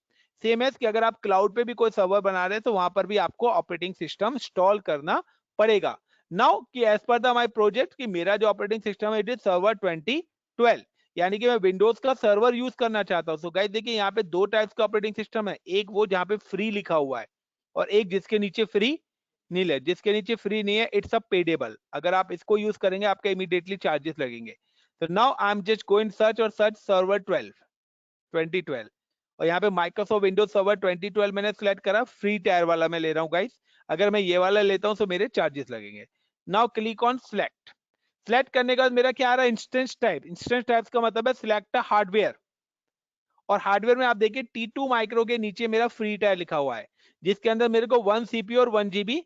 [SPEAKER 2] CMS की अगर आप क्लाउड पे भी कोई सर्वर बना रहे हैं तो वहां पर भी आपको ऑपरेटिंग सिस्टम इंस्टॉल करना पड़ेगा। नाउ कि as per the my project कि मेरा जो ऑपरेटिंग सिस्टम है इट इज सर्वर 2012, यानी कि मैं विंडोज का सर्वर यूज करना चाहता हूं। सो गाइस देखिए यहाँ पे दो टाइप्स का ऑपरेटिंग सिस्टम है, एक वो जहाँ पे फ्री लिखा हुआ है और एक जिसके नीचे फ्री नहीं है। जिसके नीचे फ्री नहीं है इट्स अ पेडेबल। अगर आप इसको यूज करेंगे आपका इमीडिएटली चार्जेस लगेंगे। तो now I am just going search और सर्च सर्वर 2012 और यहाँ पे माइक्रोसॉफ्ट विंडोज सर्वर 2012 मैंने सिलेक्ट करा। फ्री टायर वाला मैं ले रहा हूँ गाइस। अगर मैं ये वाला लेता हूँ तो मेरे चार्जेस लगेंगे। Now click on select. Select करने के बाद मेरा क्या आ रहा है, इंस्टेंस टाइप। इंस्टेंस टाइप्स का मतलब है सिलेक्ट हार्डवेयर, और हार्डवेयर में आप देखिए T2 माइक्रो के नीचे मेरा फ्री टायर लिखा हुआ है, जिसके अंदर मेरे को 1 CPU और 1 GB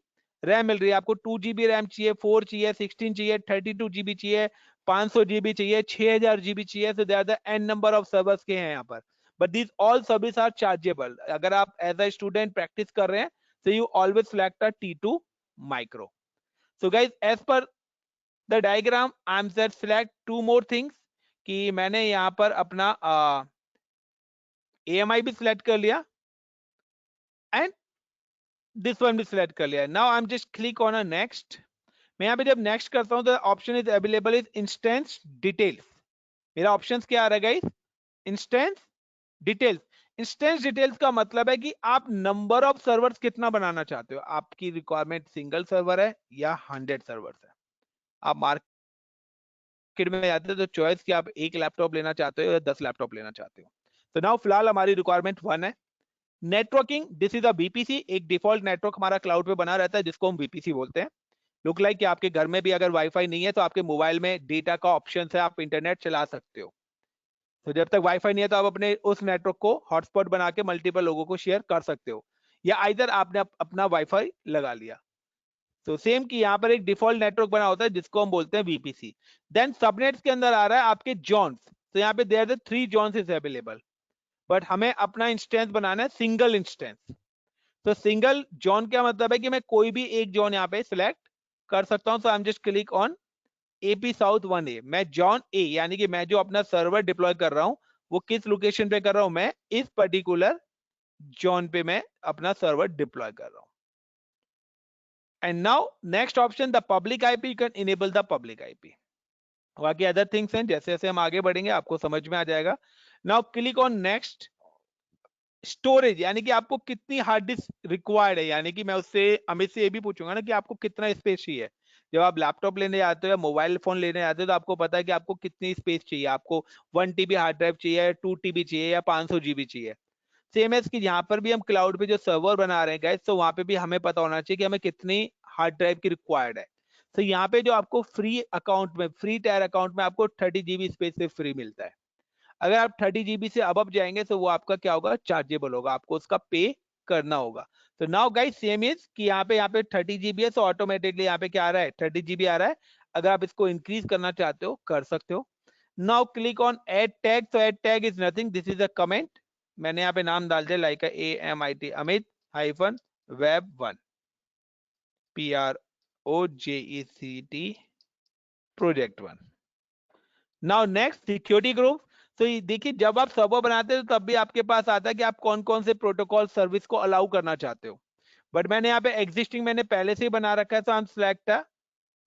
[SPEAKER 2] रैम मिल रही है आपको, 2 GB रैम चाहिए, 4 चाहिए, 16 चाहिए, 32 GB चाहिए, 500 GB चाहिए, 6000 GB चाहिए। So they are the n number of servers के हैं यहाँ पर, but this all service are chargeable. अगर आप एज अ स्टूडेंट प्रैक्टिस कर रहे हैं, so you always select a T2 micro. So guys, as per the diagram, I'm just select two more things कि मैंने यहाँ पर अपना AMI भी select कर लिया and this one भी select कर लिया। Now I'm just click on a next. मैं यहाँ पे जब next करता हूँ तो option is available is instance details। मेरा options क्या आ रहा है guys? Instance details। Instance details का मतलब है कि आप नंबर ऑफ सर्वर्स कितना बनाना चाहते हो, आपकी रिक्वायरमेंट सिंगल सर्वर है या 100 सर्वर्स है। आप मार्केट में जाते हो तो चॉइस कि आप एक लैपटॉप लेना चाहते हो या 10 लैपटॉप लेना चाहते हो। तो नाउ फिलहाल हमारी रिक्वायरमेंट 1 है। Networking, this is a BPC, एक डिफॉल्ट नेटवर्क हमारा क्लाउड पे बना रहता है जिसको हम बीपीसी बोलते हैं। लुक लाइक कि आपके घर में भी अगर वाईफाई नहीं है तो आपके मोबाइल में डेटा का ऑप्शन है, आप इंटरनेट चला सकते हो। तो जब तक वाईफाई नहीं है तो आप अपने उस नेटवर्क को हॉटस्पॉट बना के मल्टीपल लोगों को शेयर कर सकते हो, या आइदर आपने अपना वाईफाई लगा लिया। तो सेम कि यहाँ पर एक डिफॉल्ट नेटवर्क बना होता है जिसको हम बोलते हैं वीपीसी। देन सबनेट्स के अंदर आ रहा है आपके जॉन्स। तो यहाँ पे there are 3 zones is available, but हमें अपना इंस्टेंस बनाना है सिंगल इंस्टेंस। तो सिंगल जॉन क्या मतलब है कि मैं कोई भी एक जॉन यहाँ पे सिलेक्ट कर सकता हूँ। So I am just click on AP South 1A। मैं जॉन ए, यानी कि मैं जो अपना सर्वर डिप्लॉय कर रहा हूं वो किस लोकेशन पे कर रहा हूं, मैं इस पर्टिकुलर जॉन पे मैं अपना सर्वर डिप्लॉय कर रहा हूं। And now next option, the public IP, you can enable the public IP. बाकी अदर थिंग्स हैं, जैसे जैसे हम आगे बढ़ेंगे आपको समझ में आ जाएगा। Now click on next. Storage, यानी कि आपको कितनी हार्ड डिस्क रिक्वायर्ड है, यानी कि मैं उससे अमित से ये भी पूछूंगा ना कि आपको कितना स्पेस चाहिए। जब आप लैपटॉप लेने जाते हो या मोबाइल फोन लेने जाते हो तो आपको पता है कि आपको कितनी स्पेस चाहिए। आपको 1 TB हार्ड ड्राइव चाहिए, 2 TB चाहिए या 500 GB चाहिए। सेम एज कि यहाँ पर भी हम क्लाउड पे जो सर्वर बना रहे हैं गाइस, तो वहां पे भी हमें पता होना चाहिए कि हमें कितनी हार्ड ड्राइव की रिक्वायर्ड है। तो यहाँ पे जो आपको फ्री अकाउंट में, फ्री टायर अकाउंट में आपको 30 GB स्पेस से फ्री मिलता है। अगर आप 30 GB से अब जाएंगे तो वो आपका क्या होगा, चार्जेबल होगा, आपको उसका पे करना होगा। तो नाउ गाइस सेम इज कि यहाँ पे 30 GB है, तो ऑटोमेटिकली यहाँ पे क्या आ रहा है, 30 GB आ रहा है। अगर आप इसको इंक्रीज करना चाहते हो कर सकते हो। Now click on add tag. तो add tag is nothing, this is a comment. मैंने यहाँ पे नाम डाल दिया like AMIT Amit hyphen web1 PROJECT project 1। Now next security group. तो देखिए जब आप सर्वर बनाते हो तब भी आपके पास आता है कि आप कौन कौन से प्रोटोकॉल सर्विस को अलाउ करना चाहते हो। बट मैंने यहाँ पे एग्जिस्टिंग मैंने पहले से ही बना रखा है, तो हम सिलेक्ट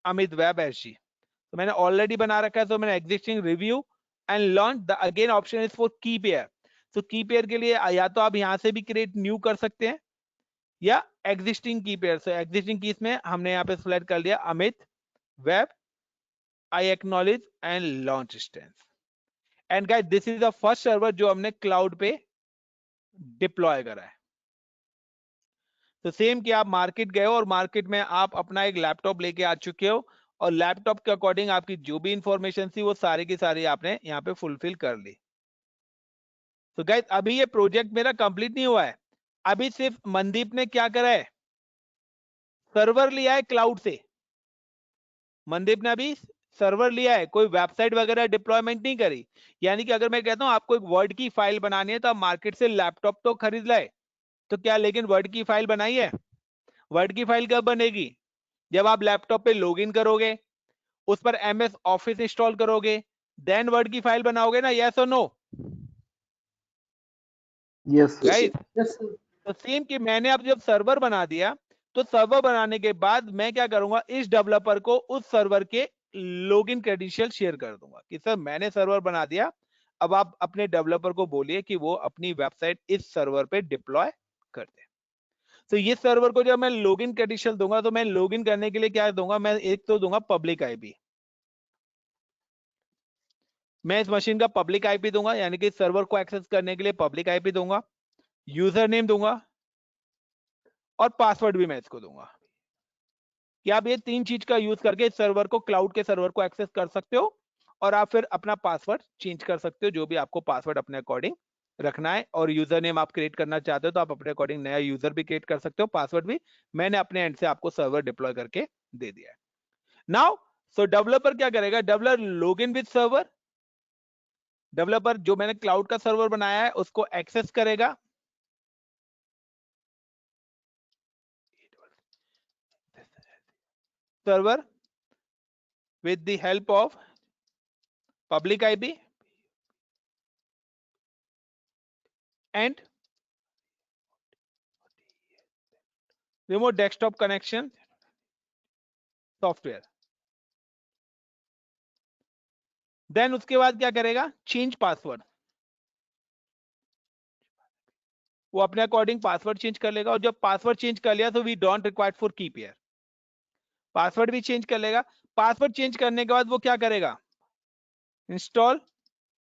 [SPEAKER 2] अमित वेब एसजी। तो मैंने ऑलरेडी बना रखा है, तो मैंने existing review and launch. The again option is for की पेयर। तो की पेयर के लिए या तो आप यहाँ से भी क्रिएट न्यू कर सकते हैं या एग्जिस्टिंग की पेयर। सो एग्जिस्टिंग कीज में हमने यहाँ पे सिलेक्ट कर लिया Amit web, I acknowledge and launch instance. And guys this is the first server जो हमने क्लाउड पे डिप्लॉय करा है। तो सेम कि आप मार्केट गए हो और मार्केट में आप अपना एक लैपटॉप लेके आ चुके हो और लैपटॉप के अकॉर्डिंग आपकी जो भी इंफॉर्मेशन थी वो सारी की सारी आपने यहाँ पे फुलफिल कर ली। तो गाइस अभी ये प्रोजेक्ट मेरा कंप्लीट नहीं हुआ है। अभी सिर्फ मनदीप ने क्या करा है, सर्वर लिया है क्लाउड से। मनदीप ने अभी सर्वर लिया है, कोई वेबसाइट वगैरह डिप्लॉयमेंट नहीं करी। यानी कि अगर मैं कहता हूं आपको एक वर्ड की फाइल बनानी है तो आप मार्केट से लैपटॉप तो खरीद लाए, तो क्या लेकिन वर्ड की फाइल बनाई है? वर्ड की फाइल कब बनेगी? जब आप लैपटॉप पे लॉगिन करोगे, उस पर MS ऑफिस इंस्टॉल करोगे, देन वर्ड की फाइल बनाओगे ना, यस और no
[SPEAKER 3] Yes, sir.
[SPEAKER 2] Guys?
[SPEAKER 1] Yes, sir.
[SPEAKER 2] तो सेम कि मैंने अब जब सर्वर बना दिया तो सर्वर बनाने के बाद मैं क्या करूंगा, इस डेवलपर को उस सर्वर के लॉगिन क्रेडेंशियल शेयर कर दूंगा कि सर मैंने सर्वर बना दिया, अब आप अपने डेवलपर को बोलिए कि वो अपनी वेबसाइट इस सर्वर पे डिप्लॉय कर दे। तो ये सर्वर को जब मैं लॉगिन क्रेडेंशियल दूंगा तो मैं लॉगिन करने के लिए क्या दूंगा, मैं एक तो दूंगा पब्लिक आईपी। मैं इस मशीन का पब्लिक आईपी दूंगा, यानी कि सर्वर को एक्सेस करने के लिए पब्लिक आईपी दूंगा, यूजर नेम दूंगा और पासवर्ड भी मैं इसको दूंगा कि आप ये 3 चीज का यूज करके इस सर्वर को, क्लाउड के सर्वर को एक्सेस कर सकते हो और आप फिर अपना पासवर्ड चेंज कर सकते हो, जो भी आपको पासवर्ड अपने अकॉर्डिंग रखना है और यूजर नेम आप क्रिएट करना चाहते हो तो आप अपने अकॉर्डिंग नया यूजर भी क्रिएट कर सकते हो, पासवर्ड भी मैंने अपने एंड से आपको सर्वर डिप्लॉय करके दे दिया है। नाउ सो डेवलपर क्या करेगा, developer log in with server, developer जो मैंने क्लाउड का सर्वर बनाया है उसको एक्सेस करेगा, server with the help of public IP and remote desktop connection software। Then उसके बाद क्या करेगा, चेंज पासवर्ड, वो अपने अकॉर्डिंग पासवर्ड चेंज कर लेगा और जब पासवर्ड चेंज कर लिया तो वी डोंट रिक्वायर्ड फॉर की पेयर, पासवर्ड भी चेंज कर लेगा। पासवर्ड चेंज करने के बाद वो क्या करेगा, इंस्टॉल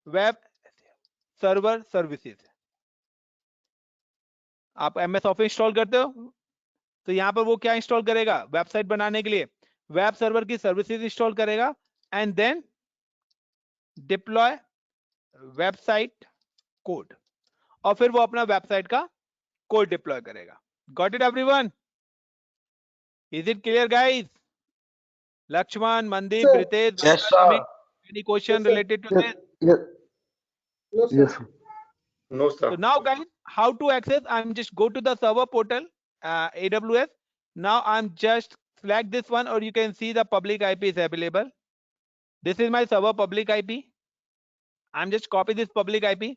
[SPEAKER 2] वेब सर्वर सर्विसेज। आप एमएस ऑफिस इंस्टॉल करते हो तो यहां पर वो क्या इंस्टॉल करेगा, वेबसाइट बनाने के लिए वेब सर्वर की सर्विसेज इंस्टॉल करेगा and then deploy website code, और फिर वो अपना वेबसाइट का कोड डिप्लॉय करेगा। Got it everyone? Is it clear guys? Lakshman, Mandeep,
[SPEAKER 1] Sir.
[SPEAKER 2] Britesh,
[SPEAKER 4] Yes,
[SPEAKER 2] Bhaskar,
[SPEAKER 4] sir.
[SPEAKER 2] Amit, any question
[SPEAKER 1] Yes, sir.
[SPEAKER 2] related to
[SPEAKER 3] Yes,
[SPEAKER 2] this?
[SPEAKER 3] yes,
[SPEAKER 1] No, sir.
[SPEAKER 3] yes, sir.
[SPEAKER 4] No, sir.
[SPEAKER 2] So now guys, how to access? I'm just go to the server portal, AWS. Now I'm just select this one, or you can see the public IP is available. This is my server public IP. I'm just copy this public IP.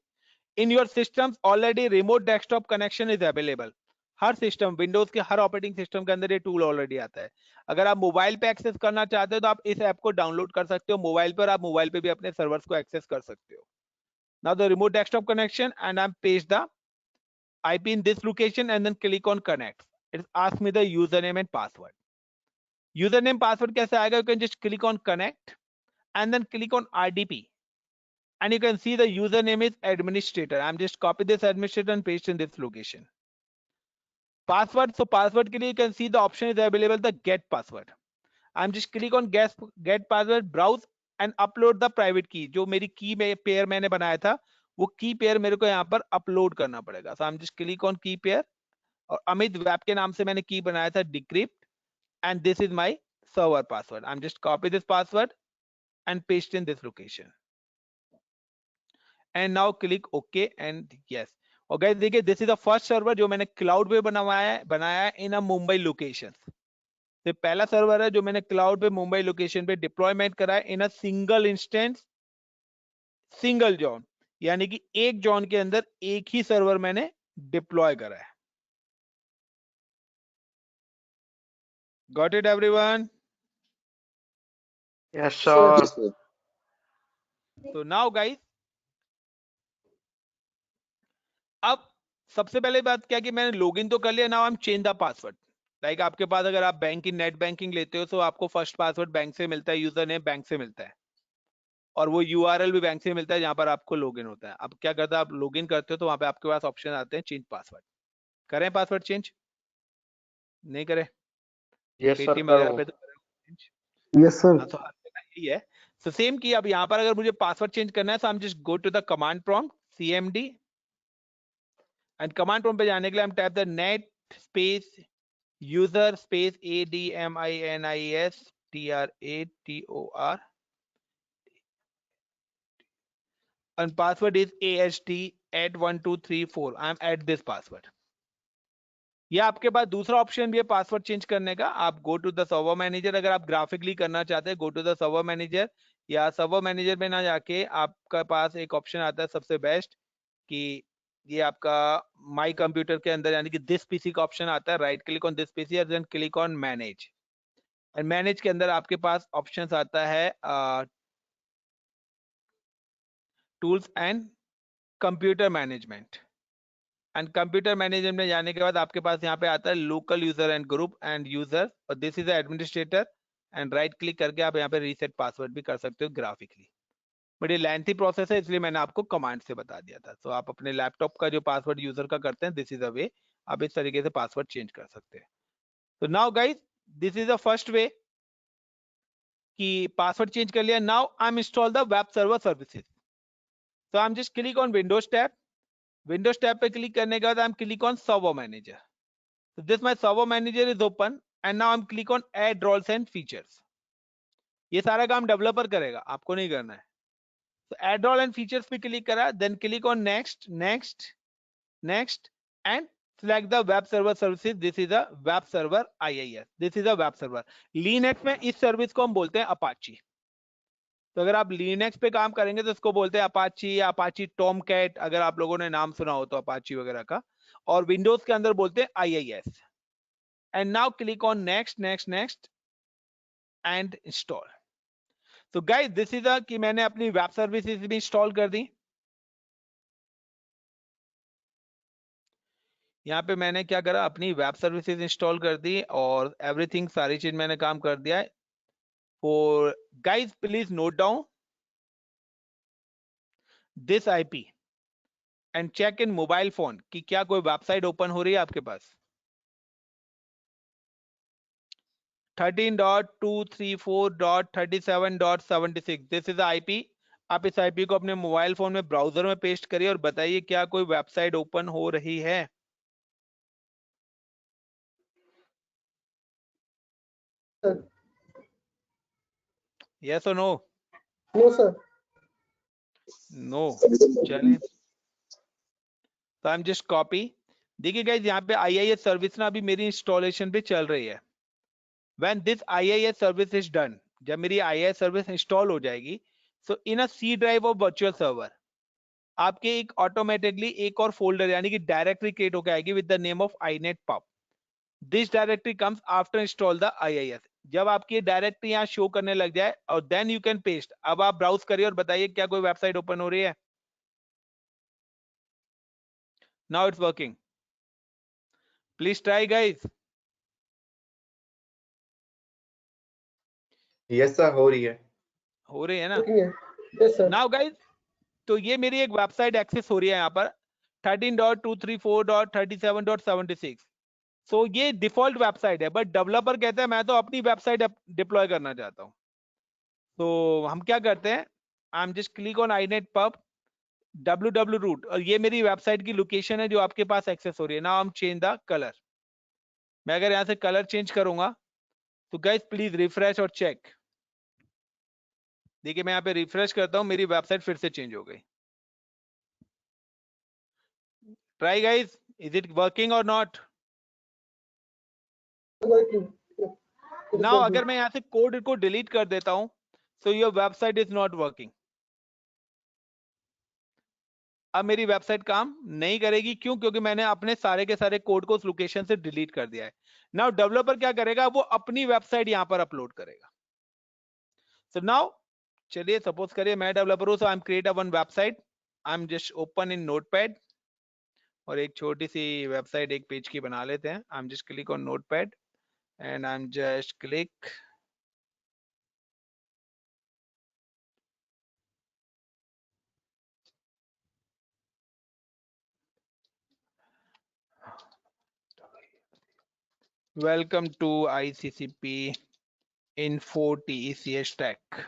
[SPEAKER 2] In your systems already remote desktop connection is available. Her system, Windows के हर operating system के अंदर ये tool already आता है। अगर आप mobile पे access करना चाहते हो तो आप इस ऐप को डाउनलोड कर सकते हो मोबाइल पर, आप मोबाइल पे भी अपने सर्वर्स को एक्सेस कर सकते हो। Now the remote desktop connection and I'm paste the IP in this location and then click on connect. It asks me the username and password. Username password कैसे आएगा? You can just click on connect and then click on RDP. And you can see the username is administrator. I'm just copy this administrator and paste in this location. Password, so password के लिए you can see the option is available, the get password. I'm just click on get password, browse and upload the private key. जो मेरी की pair मैंने बनाया था वो की पेयर मेरे को यहाँ पर अपलोड करना पड़ेगा। So I'm just click on की पेयर और अमित वेब के नाम से मैंने की बनाया था decrypt and this is my server password. I'm just copy this password and paste in this location. And now click OK and yes. और गाइस देखिए this is the first server जो मैंने क्लाउड पे बनाया है इन अ मुंबई लोकेशन। तो पहला server है जो मैंने क्लाउड पे मुंबई लोकेशन पे डिप्लॉयमेंट करा है in a single instance single zone, यानी कि एक जॉन के अंदर एक ही सर्वर मैंने डिप्लॉय करा है। Got it everyone?
[SPEAKER 4] Yes,
[SPEAKER 1] Sir.
[SPEAKER 4] sir.
[SPEAKER 2] तो नाउ गाइस, अब सबसे पहले बात क्या कि मैंने लॉगिन तो कर लिया, now I M change the password. Like आपके पास अगर आप बैंकिंग नेट बैंकिंग लेते हो तो आपको फर्स्ट पासवर्ड बैंक से मिलता है, यूजर नेम बैंक से मिलता है और वो यूआरएल भी बैंक से मिलता है जहां पर आपको लॉगिन होता है। अब क्या करता है, आप लॉगिन करते हो तो वहां पे आपके पास ऑप्शन आते हैं चेंज पासवर्ड। करें पासवर्ड चेंज? नहीं करें?
[SPEAKER 4] Yes, sir.
[SPEAKER 2] पेटीएम वगैरह पे तो चेंज
[SPEAKER 3] Yes, sir.
[SPEAKER 2] हाँ, तो हर जगह यही है। तो सेम की अब यहाँ पर अगर मुझे पासवर्ड चेंज करना है तो हम just go to the command prompt cmd and command prompt पे जाने के लिए हम type the net space user space ADMINISTRATOR and password is AST@1234. I am at this password. ये आपके पास दूसरा ऑप्शन भी है पासवर्ड चेंज करने का। आप go to the server manager, अगर आप ग्राफिकली करना चाहते हैं go to the server manager, या सर्वर मैनेजर में ना जाके आपका पास एक ऑप्शन आता है सबसे बेस्ट कि ये आपका माई कंप्यूटर के अंदर यानी कि दिस पीसी का ऑप्शन आता है। Right click on this PC और then click on manage and manage के अंदर आपके पास ऑप्शन आता है tools and computer management. And computer management में जाने के बाद आपके पास यहाँ पे आता है local user and group and user और this is administrator and right click करके आप यहाँ पे रीसेट पासवर्ड भी कर सकते हो ग्राफिकली। बट ये लेंथी प्रोसेस है इसलिए मैंने आपको कमांड से बता दिया था। तो आप अपने लैपटॉप का जो पासवर्ड यूजर का करते हैं दिस इज अ वे, आप इस तरीके से पासवर्ड चेंज कर सकते हैं। तो now guys this is the first way कि पासवर्ड चेंज कर लिया। Now I M install the web server services. So I'm just click on Windows tab Windows tab पे क्लिक करने के बाद I M click on server manager. So this my server manager is open and now I'm click on add roles and features. ये सारा काम developer करेगा, आपको नहीं करना है. So add role and features पे क्लिक करा, then click on next, next, next and select the web server services. This is a web server IIS. This is a web server. Linux में इस service को हम बोलते हैं Apache. तो अगर आप Linux पे काम करेंगे तो इसको बोलते हैं Apache या Apache Tomcat, अगर आप लोगों ने नाम सुना हो तो Apache वगैरह का, और Windows के अंदर बोलते हैं IIS. And now click on next, next, next and install. So guys, this is a कि मैंने अपनी वेब सर्विसेज भी इंस्टॉल कर दी. यहाँ पे मैंने क्या करा, अपनी वेब सर्विसेज इंस्टॉल कर दी और एवरीथिंग सारी चीज मैंने काम कर दिया है. For guys, please note down this IP and check in mobile phone कि क्या कोई वेबसाइट ओपन हो रही है आपके पास. 13.234.37.76 दिस इज IP. आप इस IP को अपने मोबाइल फोन में ब्राउजर में पेस्ट करिए और बताइए क्या कोई वेबसाइट ओपन हो रही है.
[SPEAKER 1] Sir.
[SPEAKER 2] Yes or no?
[SPEAKER 1] No, sir.
[SPEAKER 2] No. चलिए. तो आई एम जस्ट कॉपी. देखिए गाइस, यहाँ पे IIS सर्विस ना अभी मेरी इंस्टॉलेशन पे चल रही है. When this IIS service is done, जब मेरी IIS सर्विस इंस्टॉल हो जाएगी, so in a C drive of virtual server, आपके एक ऑटोमेटिकली एक और फोल्डर यानी कि डायरेक्टरी क्रिएट होकर आएगी with the name of inetpub. This directory comes after install the IIS. जब आपकी डायरेक्टरी यहाँ शो करने लग जाए और देन यू कैन पेस्ट. अब आप ब्राउज करिए और बताइए क्या कोई वेबसाइट ओपन हो रही है. Now it's working. Please try guys.
[SPEAKER 4] Yes sir, हो रही है.
[SPEAKER 2] हो रही है ना.
[SPEAKER 1] Working है. Yes, sir.
[SPEAKER 2] नाउ गाइस, तो ये मेरी एक वेबसाइट एक्सेस हो रही है यहाँ पर 13.234.37.76. सो ये डिफॉल्ट वेबसाइट है, बट डेवलपर कहते हैं मैं तो अपनी वेबसाइट डिप्लॉय करना चाहता हूँ. तो हम क्या करते हैं, आई am just click on inetpub www root और ये मेरी वेबसाइट की लोकेशन है जो आपके पास एक्सेस हो रही है. नाउ हम चेंज द कलर. मैं अगर यहाँ से कलर चेंज करूंगा तो गाइस प्लीज रिफ्रेश और चेक. देखिए मैं यहाँ पे रिफ्रेश करता हूँ, मेरी वेबसाइट फिर से चेंज हो गई. Try guys, is it working और not.
[SPEAKER 1] Working. Yeah. It is
[SPEAKER 2] now
[SPEAKER 1] working.
[SPEAKER 2] अगर मैं यहाँ से कोड को डिलीट कर देता हूँ, so your website is not working. अब मेरी वेबसाइट काम नहीं करेगी. क्यों? क्योंकि मैंने अपने सारे के सारे कोड को उस लोकेशन से डिलीट कर दिया है. नाउ डेवलपर क्या करेगा, वो अपनी वेबसाइट यहाँ पर अपलोड करेगा. सो नाउ चलिए सपोज करिए मैं डेवलपर हूँ, so I am create a one website. I am just open in notepad और एक छोटी सी वेबसाइट एक पेज की बना लेते हैं. आई am just click on notepad and I'm just click. Welcome to ICCP Info TECS Tech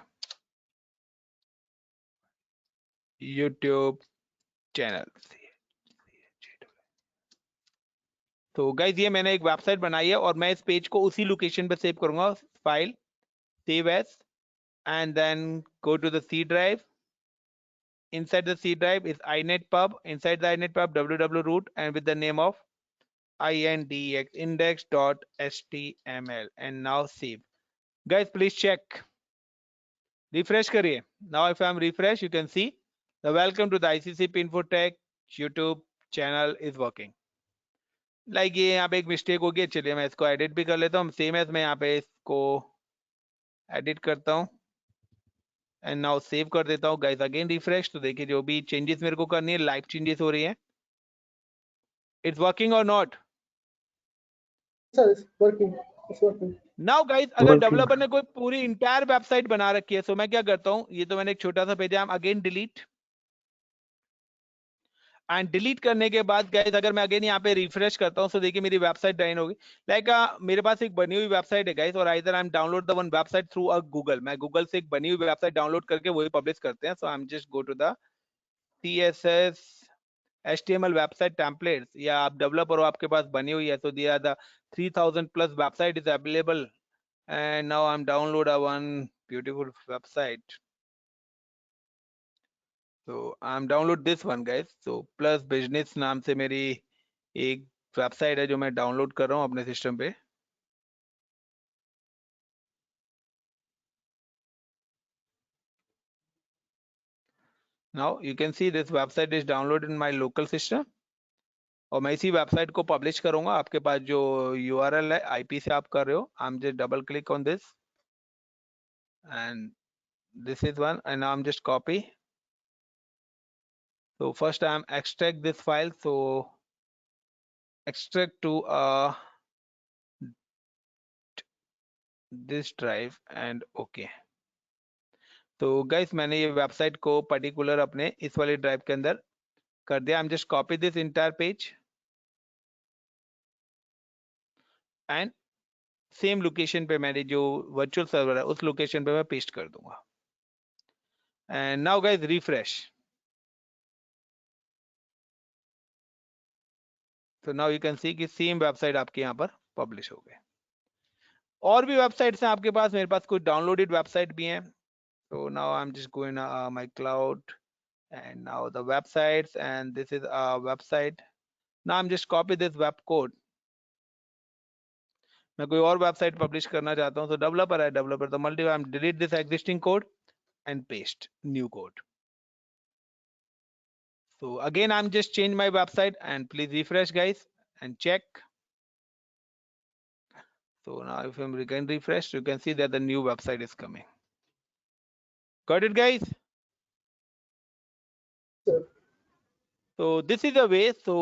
[SPEAKER 2] YouTube channel. तो guys ये मैंने एक वेबसाइट बनाई है और मैं इस पेज को उसी लोकेशन पे सेव करूंगा. File, save as, and then go to the C drive. Inside the C drive is inetpub. Inside the inetpub www root and with the name of index.html and now save. Guys, please check. Refresh करिए. Now if I am refresh, you can see the welcome to the ICCP Infotech YouTube channel is working. Like ये यहाँ पे एक mistake हो गई. चलिए मैं इसको एडिट भी कर लेता हूँ. सेम एज मैं यहाँ पे इसको एडिट करता हूँ एंड नाउ सेव कर देता हूँ. Guys again refresh. तो देखिए जो भी चेंजेस मेरे को करनी है, लाइव चेंजेस हो रही है. इट्स वर्किंग और not.
[SPEAKER 1] Sir, it's working. It's working.
[SPEAKER 2] Now guys अगर
[SPEAKER 3] Working.
[SPEAKER 2] डेवलपर ने कोई पूरी इंटायर वेबसाइट बना रखी है, सो मैं क्या करता हूँ, ये तो मैंने एक छोटा सा पेज है, अगेन डिलीट. एंड डिलीट करने के बाद गाइस अगर मैं अगेन यहाँ पे रिफ्रेश करता हूँ, सो देखिए मेरी वेबसाइट डाइन होगी. लाइक मेरे पास एक बनी हुई वेबसाइट है गाइस, और either I am download the one website through a Google. मैं गूगल से एक बनी हुई वेबसाइट डाउनलोड करके वही पब्लिश करते हैं. So I am just go to the TSS HTML website templates, या आप डेवलपर हो, आपके पास बनी हुई है, so there are the 3000 plus website is available, and now I'm download a one beautiful website. So I'm download this one guys. So plus business नाम से मेरी एक वेबसाइट है जो मैं डाउनलोड कर रहा हूँ अपने सिस्टम पे. Now you can see this website is downloaded in my local system. और मैं इसी वेबसाइट को पब्लिश करूंगा. आपके पास जो URL है IP से आप कर रहे हो, I'm just double click on this and this is one, and now I'm just copy. So first I'm extract this file, so extract to this drive and okay. तो गाइस मैंने ये website को particular अपने इस वाले drive के अंदर कर दिया. I'm just copy this entire page and same location पे मैंने जो वर्चुअल सर्वर है उस लोकेशन पे मैं पेस्ट कर दूंगा. And now guys refresh. तो नाउ यू कैन सी कि सेम वेबसाइट आपके यहाँ पर पब्लिश हो गए. और भी वेबसाइट्स हैं आपके पास, मेरे पास कुछ डाउनलोडेड वेबसाइट भी हैं. So now I'm just going my cloud and now the websites, and this is a website. Now I'm just copy this web code. मैं कोई और वेबसाइट पब्लिश करना चाहता हूँ, तो डेवलपर है, डेवलपर तो multi I'm delete this existing code and paste new code. So again I'm just change my website and please refresh guys and check. So now if I'm again refresh, you can see that the new website is coming. Got it guys?
[SPEAKER 1] Sir.
[SPEAKER 2] So this is the way. So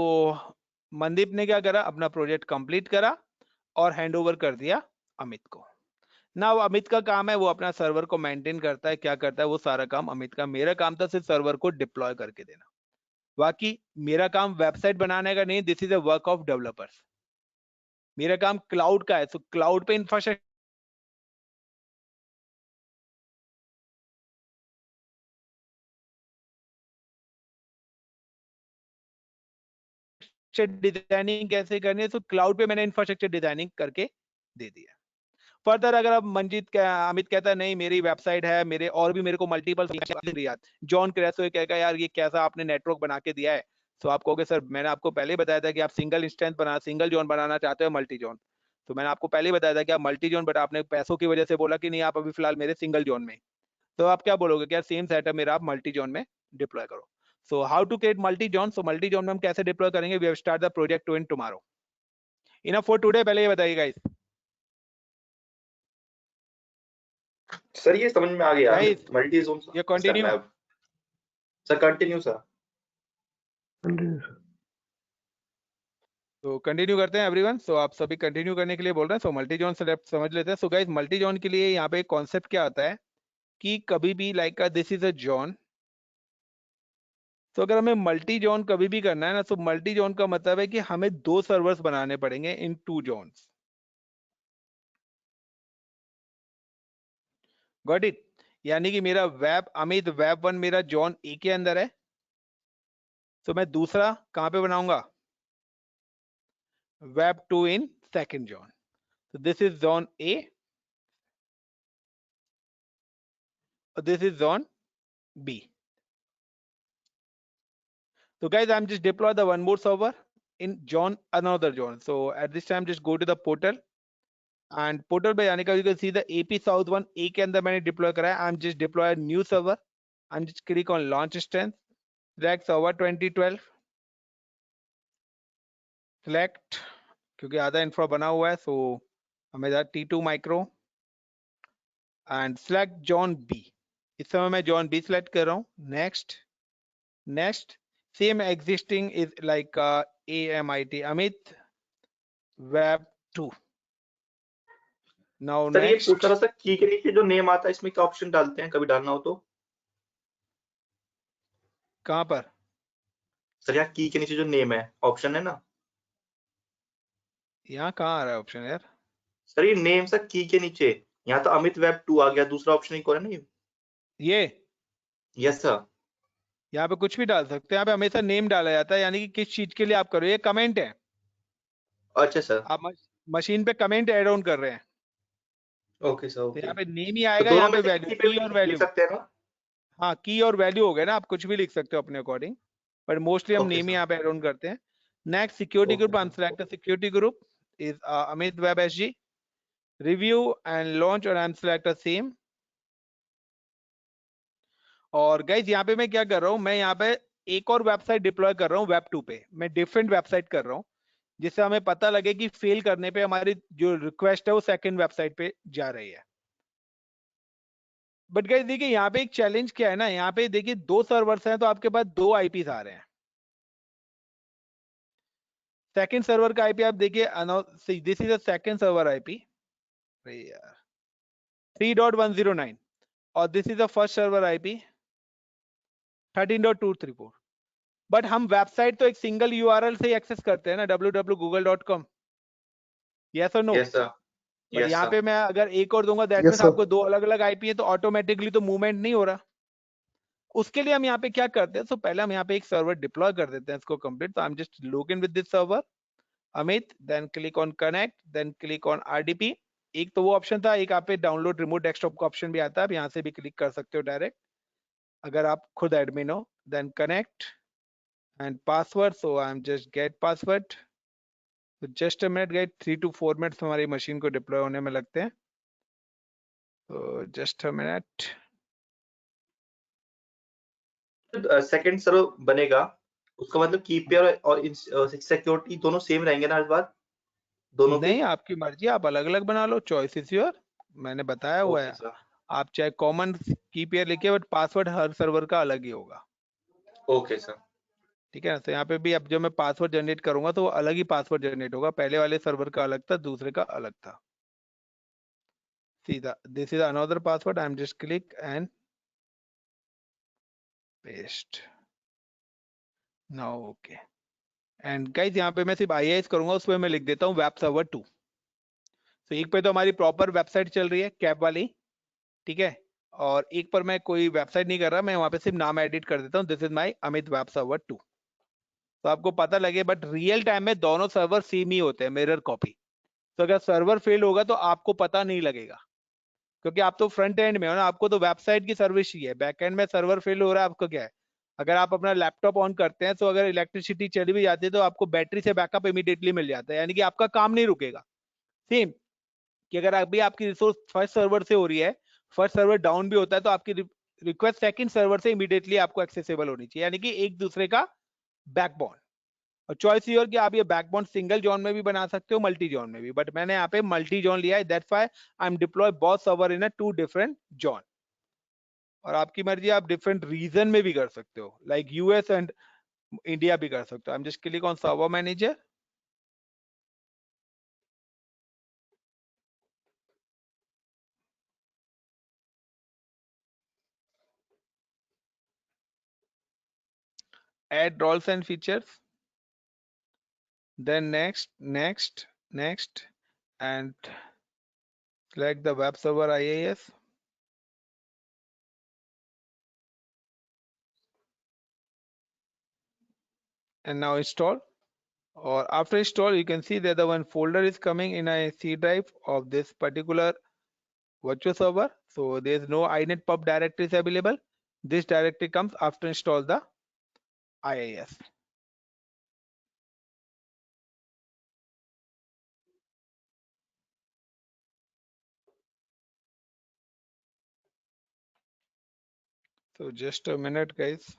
[SPEAKER 2] Mandeep ने क्या करा, अपना project complete करा और hand over कर दिया अमित को. ना अमित का काम है वो अपना सर्वर को मेंटेन करता है, क्या करता है वो सारा काम अमित का. मेरा काम था सिर्फ सर्वर को डिप्लॉय करके देना. बाकी मेरा काम वेबसाइट बनाने का नहीं. This is a work of developers. मेरा काम क्लाउड का है. तो क्लाउड पे इंफ्रास्ट्रक्चर डिजाइनिंग कैसे करनी है, तो क्लाउड पे मैंने इंफ्रास्ट्रक्चर डिजाइनिंग करके दे दिया. फर्दर अगर अब अमित कहता है नहीं मेरी वेबसाइट है, मेरे और भी मेरे को मल्टीपल जॉन क्रेसो कहेगा यार ये कैसा आपने नेटवर्क बना के दिया है. तो आप कहोगे सर मैंने आपको पहले बताया था कि आप सिंगल इंस्टेंस सिंगल जोन बनाना चाहते हो मल्टी जोन. तो मैंने आपको पहले बताया था कि आप मल्टी जोन, बट आपने पैसों की वजह से बोला कि नहीं आप अभी फिलहाल मेरे सिंगल जोन में. तो आप क्या बोलोगे कि यार सेम सेटअप मेरा आप मल्टी जोन में डिप्लॉय करो. So how to create multi zone. So multi zone में हम कैसे डिप्लॉय करेंगे, we have start the project to in tomorrow. Enough for today. पहले ये बताइए गाइस.
[SPEAKER 4] सर ये समझ में आ गया.
[SPEAKER 2] Guys,
[SPEAKER 4] मल्टी जोन
[SPEAKER 2] ये कंटिन्यू.
[SPEAKER 4] Sir continue sir.
[SPEAKER 2] तो कंटिन्यू करते हैं एवरीवन. सो आप सभी कंटिन्यू करने के लिए बोल रहे हैं. सो मल्टी जोन सेलेक्ट समझ लेते हैं. सो गाइस मल्टी जोन के लिए यहाँ पे कॉन्सेप्ट क्या आता है कि कभी भी like this is a zone. तो अगर हमें मल्टी जोन कभी भी करना है ना, तो मल्टी जोन का मतलब है कि हमें 2 सर्वर्स बनाने पड़ेंगे इन 2 जोन्स. Got it. यानी कि मेरा वेब अमित वेब 1 मेरा जोन ए के अंदर है. तो मैं दूसरा कहां पे बनाऊंगा, वेब 2 इन सेकंड जोन. तो दिस इज जोन ए और this is zone B. So guys, I'm just deploy the one more server in John another John. So at this time, just go to the portal and portal पे जाने का you can see the AP South 1 A के अंदर मैंने deploy करा है. I'm just deploy a new server. I'm just click on launch instance. Select server 2012. Select क्योंकि आधा इंफ्रा बना हुआ है, so हमें T2 micro and select John B. इस समय मैं John B select कर रहा हूँ. Next, next. Same existing is like AMIT Amit Web 2. Now
[SPEAKER 4] sir ये
[SPEAKER 2] next.
[SPEAKER 4] पूछ रहा था की के नीचे जो नेम आता है इसमें क्या ऑप्शन डालते हैं, कभी डालना हो तो.
[SPEAKER 2] कहां पर
[SPEAKER 4] सर यहाँ की के नीचे जो नेम है ऑप्शन है ना,
[SPEAKER 2] यहाँ कहाँ आ रहा है ऑप्शन यार.
[SPEAKER 4] सर ये नेम सर की के नीचे. यहाँ तो अमित वेब 2 आ गया, दूसरा ऑप्शन ही कौन है ना
[SPEAKER 2] ये
[SPEAKER 4] यस सर.
[SPEAKER 2] यहाँ पे कुछ भी डाल सकते हैं, यहाँ पे हमेशा नेम डाला जाता है, यानी कि किस चीज के लिए आप कर रहे हो। ये कमेंट है,
[SPEAKER 4] अच्छा सर।
[SPEAKER 2] आप मशीन पे कमेंट ऐड ऑन कर रहे हैं,
[SPEAKER 4] ओके सर,
[SPEAKER 2] तो
[SPEAKER 4] ओके।
[SPEAKER 2] यहाँ पे नेम ही
[SPEAKER 4] तो
[SPEAKER 2] आएगा,
[SPEAKER 4] दोनों
[SPEAKER 2] यहाँ
[SPEAKER 4] में
[SPEAKER 2] पे
[SPEAKER 4] से
[SPEAKER 2] वैल्यू,
[SPEAKER 4] किसी पे
[SPEAKER 2] की
[SPEAKER 4] भी
[SPEAKER 2] और
[SPEAKER 4] लिख
[SPEAKER 2] वैल्यू।
[SPEAKER 4] सकते हैं ना?
[SPEAKER 2] हाँ, की और वैल्यू हो गए ना, आप कुछ भी लिख सकते हो अपने अकॉर्डिंग, बट मोस्टली हम
[SPEAKER 4] ओके
[SPEAKER 2] नेम ही
[SPEAKER 4] सर,
[SPEAKER 2] यहाँ पे ऐड ऑन करते हैं। Next security
[SPEAKER 4] okay
[SPEAKER 2] group, I am
[SPEAKER 4] sir.
[SPEAKER 2] Select security group is Amit web SG, review and launch, और आई एम सेलेक्ट सेम। और गाइज यहाँ पे मैं क्या कर रहा हूँ, मैं यहाँ पे एक और वेबसाइट डिप्लॉय कर रहा हूँ वेब 2 पे, मैं डिफरेंट वेबसाइट कर रहा हूँ, जिससे हमें पता लगे कि फेल करने पे हमारी जो रिक्वेस्ट है वो सेकंड वेबसाइट पे जा रही है। बट गाइज देखिए यहाँ पे एक चैलेंज क्या है ना, यहाँ पे देखिए 2 सर्वर्स हैं, तो आपके पास 2 आईपीज आ रहे हैं। सेकंड सर्वर का आईपी आप देखिए, this is a second server IP, अरे यार 3.109, और this is a first server IP 13.234। But हम वेबसाइट तो एक सिंगल यूआरएल से ही एक्सेस करते हैं ना, www.google.com, यस और no.
[SPEAKER 4] Yes sir,
[SPEAKER 2] but
[SPEAKER 4] yes
[SPEAKER 2] यहाँ
[SPEAKER 4] सर।
[SPEAKER 2] पे मैं अगर एक और दूंगा, दैट
[SPEAKER 3] Yes,
[SPEAKER 2] मीन्स
[SPEAKER 3] sir.
[SPEAKER 2] आपको 2 अलग अलग आईपी है, तो ऑटोमेटिकली तो मूवमेंट नहीं हो रहा। उसके लिए हम यहाँ पे क्या करते हैं, तो पहले हम यहाँ पे एक सर्वर डिप्लॉय कर देते हैं इसको कंप्लीट। तो I am just log in with this server Amit, then click on connect, then click on RDP. एक तो वो ऑप्शन था, एक आप पे डाउनलोड रिमोट डेस्कटॉप का ऑप्शन भी आता है, आप यहाँ से भी क्लिक कर सकते हो डायरेक्ट अगर आप खुद एडमिन हो। Then connect and password, so I am just get password. तो just a minute guys, 3 to 4 minutes हमारी मशीन को डिप्लॉय होने में लगते हैं, तो just a minute.
[SPEAKER 4] Second server बनेगा, उसका मतलब की पेयर और सिक्योरिटी दोनों सेम रहेंगे ना इस बार, दोनों के?
[SPEAKER 2] नहीं, आपकी मर्जी, आप अलग अलग बना लो, चॉइस इज योर, मैंने बताया हुआ
[SPEAKER 4] ओके
[SPEAKER 2] है।
[SPEAKER 4] सर,
[SPEAKER 2] आप चाहे कॉमन की पेयर लिखिए, बट पासवर्ड हर सर्वर का अलग ही होगा,
[SPEAKER 4] ओके सर।
[SPEAKER 2] ठीक है ना। तो यहाँ पे भी अब जब मैं पासवर्ड जनरेट करूंगा तो वो अलग ही पासवर्ड जनरेट होगा, पहले वाले सर्वर का अलग था, दूसरे का अलग था। सीधा this is another password, I am just click and paste now, okay. And guys यहाँ पे मैं सिर्फ IIS करूंगा, उसमें मैं लिख देता हूँ वेब सर्वर 2। तो एक पे तो हमारी प्रॉपर वेबसाइट चल रही है कैब वाली, ठीक है, और एक पर मैं कोई वेबसाइट नहीं कर रहा, मैं वहां पे सिर्फ नाम एडिट कर देता हूँ, this is my Amit web server 2, तो आपको पता लगे। बट रियल टाइम में दोनों सर्वर सेम ही होते हैं, मिरर कॉपी। तो अगर सर्वर फेल होगा तो आपको पता नहीं लगेगा, क्योंकि आप तो फ्रंट एंड में हो ना, आपको तो वेबसाइट की सर्विस ही है। बैक एंड में सर्वर फेल हो रहा है, आपको क्या है, अगर आप अपना लैपटॉप ऑन करते हैं तो अगर इलेक्ट्रिसिटी चली भी जाती है तो आपको बैटरी से बैकअप इमीडिएटली मिल जाता है, यानी कि आपका काम नहीं रुकेगा। सेम कि अगर अभी आपकी रिसोर्स फर्स्ट सर्वर से हो रही है, फर्स्ट सर्वर डाउन भी होता है, तो आपकी रिक्वेस्ट सेकंड सर्वर से इमीडिएटली आपको एक्सेसिबल होनी चाहिए, यानी कि एक दूसरे का बैकबोन। और चॉइस योर कि आप ये बैकबोन सिंगल जोन में भी बना सकते हो, मल्टी जोन में भी, बट मैंने यहाँ पे मल्टी जोन लिया है, that's why I am deploy both server in a 2 different zone. और आपकी मर्जी, आप डिफरेंट रीजन में भी कर सकते हो, लाइक यूएस एंड इंडिया भी कर सकते हो। आई am just click on server manager, add roles and features, then next, and select the web server IIS. And now install. Or after install, you can see that the one folder is coming in a C drive of this particular virtual server. So there is no inet pub directories available. This directory comes after install the IIS. So just a minute, guys.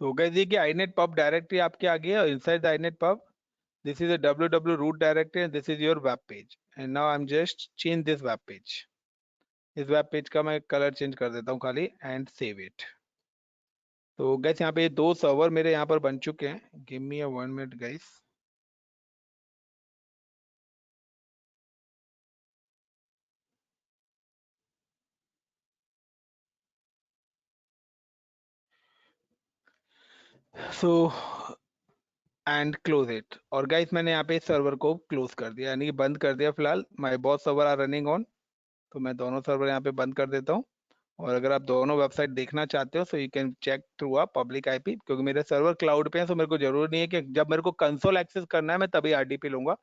[SPEAKER 2] तो guys, देखिए inet pub directory आपके आ गई है, inside the inet pub This is a www root directory and this is your web page. And now I'm just change this web page. इस web page का मैं colour change कर देता हूँ खाली एंड सेव इट. तो guys यहाँ पे 2 सर्वर मेरे यहाँ पर बन चुके हैं. Give me a 1 minute guys. So and close it. और गाइस मैंने यहाँ पे सर्वर को क्लोज कर दिया, यानी कि बंद कर दिया. फिलहाल my both server are running on. तो मैं दोनों सर्वर यहाँ पे बंद कर देता हूँ. और अगर आप दोनों वेबसाइट देखना चाहते हो so you can check through a public IP, क्योंकि मेरे सर्वर क्लाउड पे हैं. सो मेरे को जरूरी नहीं है कि जब मेरे को कंसोल एक्सेस करना है मैं तभी आरडीपी लूंगा.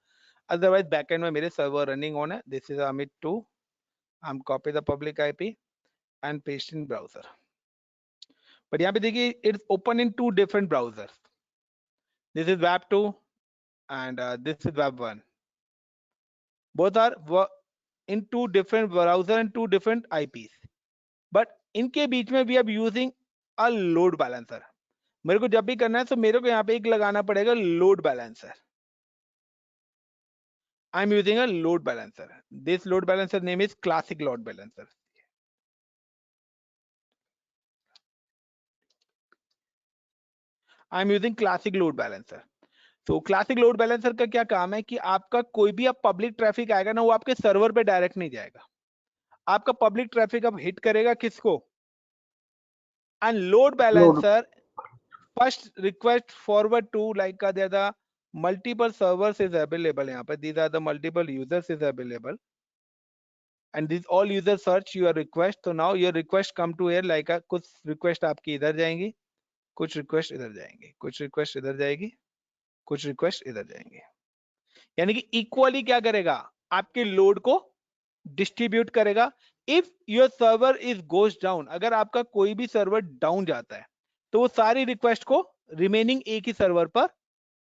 [SPEAKER 2] अदरवाइज बैकएंड में मेरे सर्वर रनिंग ऑन है. This is Amit 2. I am copy the public IP and paste in browser. But यहाँ पे देखिए it's open in 2 different browsers. This is web 2 and this is web 1. Both are in 2 different browser and 2 different IPs. But इनके बीच में we are using a load balancer. मेरे को जब भी करना है तो मेरे को यहाँ पे एक लगाना पड़ेगा load balancer. I'm using a load balancer. This load balancer name is classic load balancer. I'm using classic load balancer. तो क्लासिक लोड बैलेंसर का क्या काम है कि आपका कोई भी अब पब्लिक ट्रैफिक आएगा ना, वो आपके सर्वर पे डायरेक्ट नहीं जाएगा. आपका पब्लिक ट्रैफिक अब हिट करेगा किसको? And load balancer first request forward to like there the multiple servers is available. यहाँ पे these are the multiple users is available and this all user search your request. तो now your request come to here like कुछ request आपकी इधर जाएंगी, कुछ request इधर जाएंगी, कुछ रिक्वेस्ट इधर जाएगी, कुछ रिक्वेस्ट इधर जाएंगे. यानी कि इक्वली क्या करेगा? आपके लोड को डिस्ट्रीब्यूट करेगा. If your server is goes down, अगर आपका कोई भी सर्वर डाउन जाता है तो वो सारी रिक्वेस्ट को रिमेनिंग एक ही सर्वर पर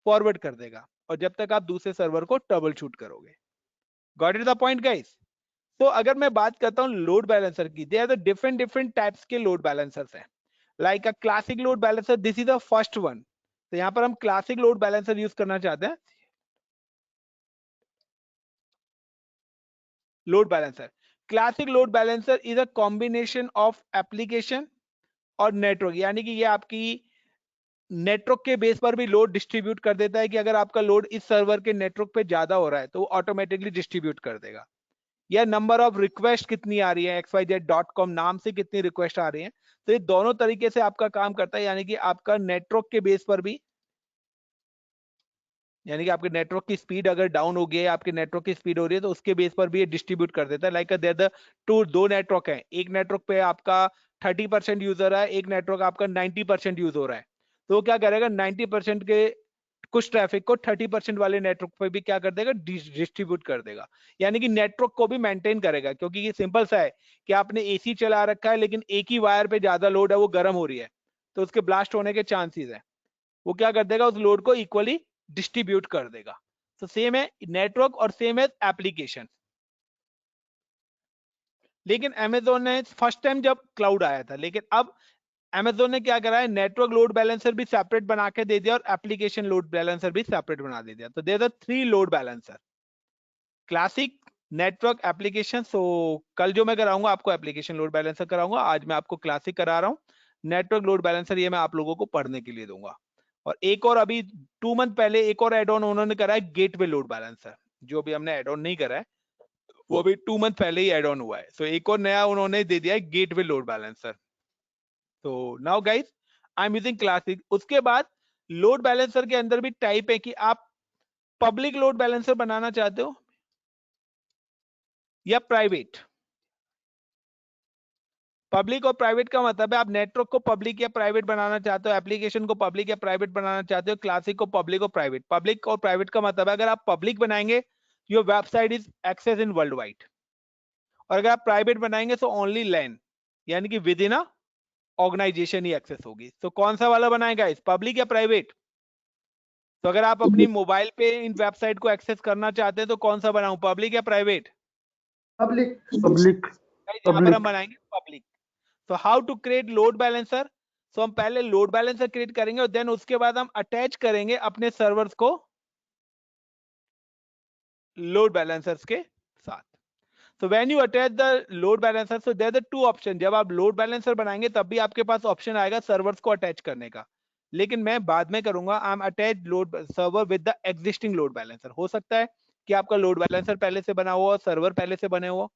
[SPEAKER 2] फॉरवर्ड कर देगा, और जब तक आप दूसरे सर्वर को ट्रबल शूट करोगे. Got it the point guys? तो अगर मैं बात करता हूं लोड बैलेंसर की, they are the different different types के लोड बैलेंसर्स हैं. Like a classic load balancer, this is the first one. तो यहां पर हम क्लासिक लोड बैलेंसर यूज करना चाहते हैं. Load balancer, classic load balancer is a combination of application और नेटवर्क. यानी कि ये आपकी नेटवर्क के बेस पर भी लोड डिस्ट्रीब्यूट कर देता है कि अगर आपका लोड इस सर्वर के नेटवर्क पे ज्यादा हो रहा है तो वो ऑटोमेटिकली डिस्ट्रीब्यूट कर देगा. या नंबर ऑफ रिक्वेस्ट कितनी आ रही है, xyz.com नाम से कितनी रिक्वेस्ट आ रही है. तो ये दोनों तरीके से आपका काम करता है. यानी कि आपका नेटवर्क के बेस पर भी, यानी कि आपके नेटवर्क की स्पीड अगर डाउन हो गई है, आपके नेटवर्क की स्पीड हो रही है, तो उसके बेस पर भी ये डिस्ट्रीब्यूट कर देता है. लाइक देयर दो नेटवर्क है, एक नेटवर्क पे आपका 30% यूजर है, एक नेटवर्क आपका 90% यूज हो रहा है. तो वो क्या करेगा, 90% के कुछ ट्रैफिक को 30% वाले नेटवर्क पे भी क्या कर देगा, डिस्ट्रीब्यूट कर देगा. यानी कि नेटवर्क को भी मेंटेन करेगा. क्योंकि ये सिंपल सा है कि आपने एसी चला रखा है लेकिन एक ही वायर पे ज्यादा लोड है, वो गर्म हो रही है, तो उसके ब्लास्ट होने के चांसेस है. वो क्या कर देगा, उस लोड को इक्वली डिस्ट्रीब्यूट कर देगा. तो सेम है नेटवर्क और सेम है एप्लीकेशन. लेकिन अमेज़न ने फर्स्ट टाइम जब क्लाउड आया था, लेकिन अब अमेज़न ने क्या करा है, नेटवर्क लोड बैलेंसर भी सेपरेट बना के दे दिया और एप्लीकेशन लोड बैलेंसर भी सेपरेट बना दे दिया. तो there are 3 load balancer, classic, network, application. So कल जो मैं कराऊंगा आपको एप्लीकेशन लोड बैलेंसर कराऊंगा, आज मैं आपको क्लासिक करा रहा हूँ. नेटवर्क लोड बैलेंसर ये मैं आप लोगों को पढ़ने के लिए दूंगा. और एक और अभी 2 मंथ पहले एक और एड ऑन उन्होंने करा है, गेटवे लोड बैलेंसर, जो भी हमने एड ऑन नहीं करा है वो अभी 2 मंथ पहले ही एड ऑन हुआ है. सो एक और नया उन्होंने दे दिया है, गेटवे लोड बैलेंसर. तो now guys I am using classic. उसके बाद लोड बैलेंसर के अंदर भी टाइप है कि आप पब्लिक लोड बैलेंसर बनाना चाहते हो या प्राइवेट. पब्लिक और प्राइवेट का मतलब है आप नेटवर्क को पब्लिक या प्राइवेट बनाना चाहते हो, एप्लीकेशन को पब्लिक या प्राइवेट बनाना चाहते हो, क्लासिक को पब्लिक और प्राइवेट. पब्लिक और प्राइवेट का मतलब है अगर आप पब्लिक बनाएंगे your website is access in world wide, और अगर आप प्राइवेट बनाएंगे तो ओनली लैन, यानी कि विद इन अ ऑर्गेनाइजेशन ही एक्सेस होगी. तो कौन सा वाला बनाएगा, इस पब्लिक या प्राइवेट? तो अगर आप अपनी मोबाइल पे इन वेबसाइट को एक्सेस करना चाहते हैं तो कौन सा बनाऊं, पब्लिक या प्राइवेट?
[SPEAKER 1] पब्लिक.
[SPEAKER 3] public,
[SPEAKER 2] यहाँ पर हम बनाएंगे पब्लिक. तो how to create load balancer? So हम पहले लोड बैलेंसर क्रिएट करेंगे और देन उसके बाद हम अटैच करेंगे अपने सर्वर्स को लोड बैलेंसर्स के साथ। So when you attach the load balancer, so there are the two options. जब आप load balancer बनाएंगे तब भी आपके पास ऑप्शन आएगा सर्वर्स को अटैच करने का, लेकिन मैं बाद में करूंगा। I am attach load server with the existing load balancer. हो सकता है कि आपका लोड बैलेंसर पहले से बना हुआ, सर्वर पहले से बने हुआ,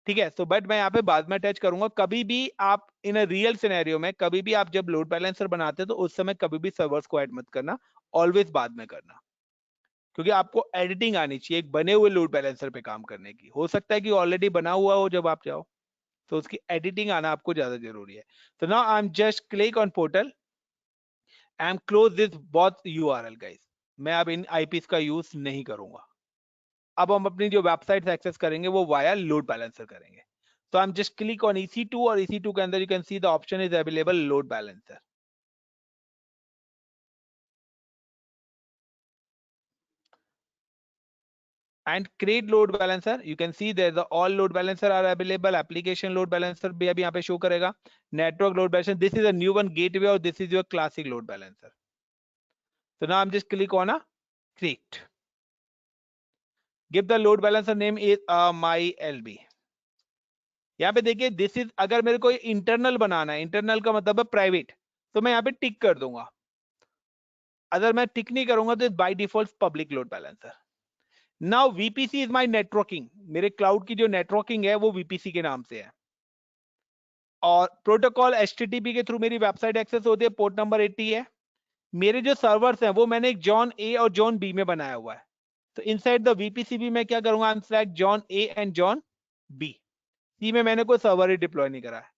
[SPEAKER 2] ठीक है। सो बट मैं यहाँ पे बाद में अटैच करूंगा। कभी भी आप इन अ रियल सिनेरियो में, कभी भी आप जब लोड बैलेंसर बनाते हैं तो उस समय कभी भी सर्वर्स को ऐड मत करना, ऑलवेज बाद में करना, क्योंकि आपको एडिटिंग आनी चाहिए एक बने हुए लोड बैलेंसर पे काम करने की। हो सकता है कि ऑलरेडी बना हुआ हो जब आप जाओ, तो उसकी एडिटिंग आना आपको ज्यादा जरूरी है। तो now I am just click on portal, I am close this both URL guys. मैं अब इन आईपीस का यूज नहीं करूंगा। अब हम अपनी जो वेबसाइट एक्सेस करेंगे वो वाया लोड बैलेंसर करेंगे। तो I am just click on EC2 और EC2 के अंदर you can see the option is available load balancer. And create load balancer, you can see there the all load balancer are available, application load balancer भी अभी यहाँ पे show करेगा, network load balancer, this is a new one, gateway, और this is your classic load balancer. So now I'm just click on a create, give the load balancer name is MyLB। यहाँ पे देखिए this is, अगर मेरे को internal बनाना है, internal का मतलब है प्राइवेट, तो मैं यहाँ पे टिक कर दूंगा। अगर मैं टिक नहीं करूंगा तो by default public load balancer. Now VPC is my networking, मेरे क्लाउड की जो नेटवर्किंग है वो VPC के नाम से है, और प्रोटोकॉल HTTP के थ्रू मेरी वेबसाइट एक्सेस होती है, पोर्ट नंबर 80 है। मेरे जो सर्वर्स हैं वो मैंने एक जॉन A और जॉन B में बनाया हुआ है। तो इनसाइड द VPC भी मैं क्या करूंगा, I am select John A and John B। C में मैंने कोई सर्वर ही डिप्लॉय नहीं करा है।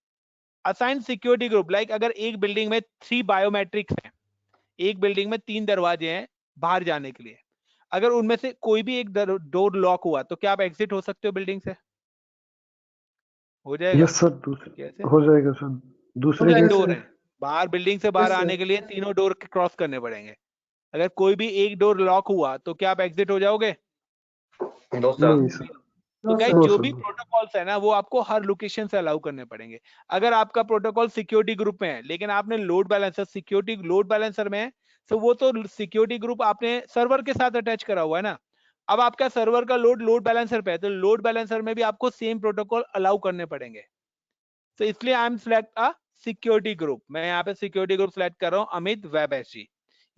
[SPEAKER 2] असाइन सिक्योरिटी ग्रुप, लाइक अगर एक बिल्डिंग में 3 बायोमेट्रिक्स हैं, एक बिल्डिंग में 3 दरवाजे हैं बाहर जाने के लिए, अगर उनमें से कोई भी एक डोर लॉक हुआ तो क्या आप एग्जिट हो सकते हो बिल्डिंग से? हो जाएगा?
[SPEAKER 3] यस सर,
[SPEAKER 2] कैसे?
[SPEAKER 3] हो जाएगा सर। दूसरे
[SPEAKER 2] तीन
[SPEAKER 1] जाएगा
[SPEAKER 2] डोर
[SPEAKER 1] सर।
[SPEAKER 2] है बाहर, बिल्डिंग से बाहर
[SPEAKER 1] Yes, sir.
[SPEAKER 2] आने के लिए तीनों डोर क्रॉस करने पड़ेंगे। अगर कोई भी एक डोर लॉक हुआ तो क्या आप एग्जिट हो जाओगे?
[SPEAKER 4] No sir.
[SPEAKER 3] नहीं सर।
[SPEAKER 2] तो
[SPEAKER 1] No,
[SPEAKER 2] गाइस
[SPEAKER 1] sir.
[SPEAKER 3] नो
[SPEAKER 2] जो
[SPEAKER 3] सर।
[SPEAKER 2] भी प्रोटोकॉल्स है ना वो आपको हर लोकेशन से अलाउ करने पड़ेंगे। अगर आपका प्रोटोकॉल सिक्योरिटी ग्रुप में है लेकिन आपने load balancer security load balancer में है, तो वो तो सिक्योरिटी ग्रुप आपने सर्वर के साथ अटैच करा हुआ है ना। अब आपका सर्वर का लोड बैलेंसर पे है, तो लोड बैलेंसर में भी आपको सेम प्रोटोकॉल अलाउ करने पड़ेंगे। तो इसलिए आई am select a security group, मैं यहाँ पे सिक्योरिटी ग्रुप सिलेक्ट कर रहा हूँ, अमित वेब एसजी।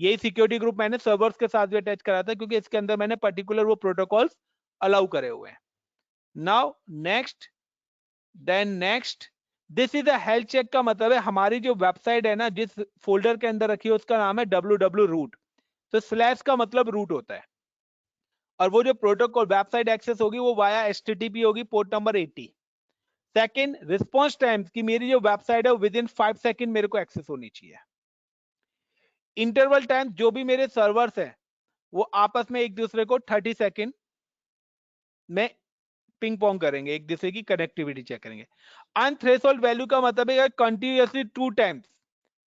[SPEAKER 2] यही सिक्योरिटी ग्रुप मैंने सर्वर्स के साथ भी अटैच करा था, क्योंकि इसके अंदर मैंने पर्टिकुलर वो प्रोटोकॉल्स अलाउ करे हुए हैं। Now next, then next, this is a health check का मतलब है हमारी जो वेबसाइट है ना, जिस फोल्डर के अंदर रखी है उसका नाम है www रूट। तो स्लैश का मतलब रूट होता है, और वो जो प्रोटोकॉल वेबसाइट एक्सेस होगी वो वाया HTTP होगी, port number 80। Second, response time की मेरी जो वेबसाइट है विद इन 5 सेकंड मेरे को एक्सेस होनी चाहिए। इंटरवल टाइम, जो भी मेरे सर्वर्स हैं वो आपस में एक दूसरे को 30 सेकंड में पिंग पोंग करेंगे, एक दूसरे की कनेक्टिविटी चेक करेंगे। एंड थ्रेशोल्ड वैल्यू का मतलब है continuously 2 times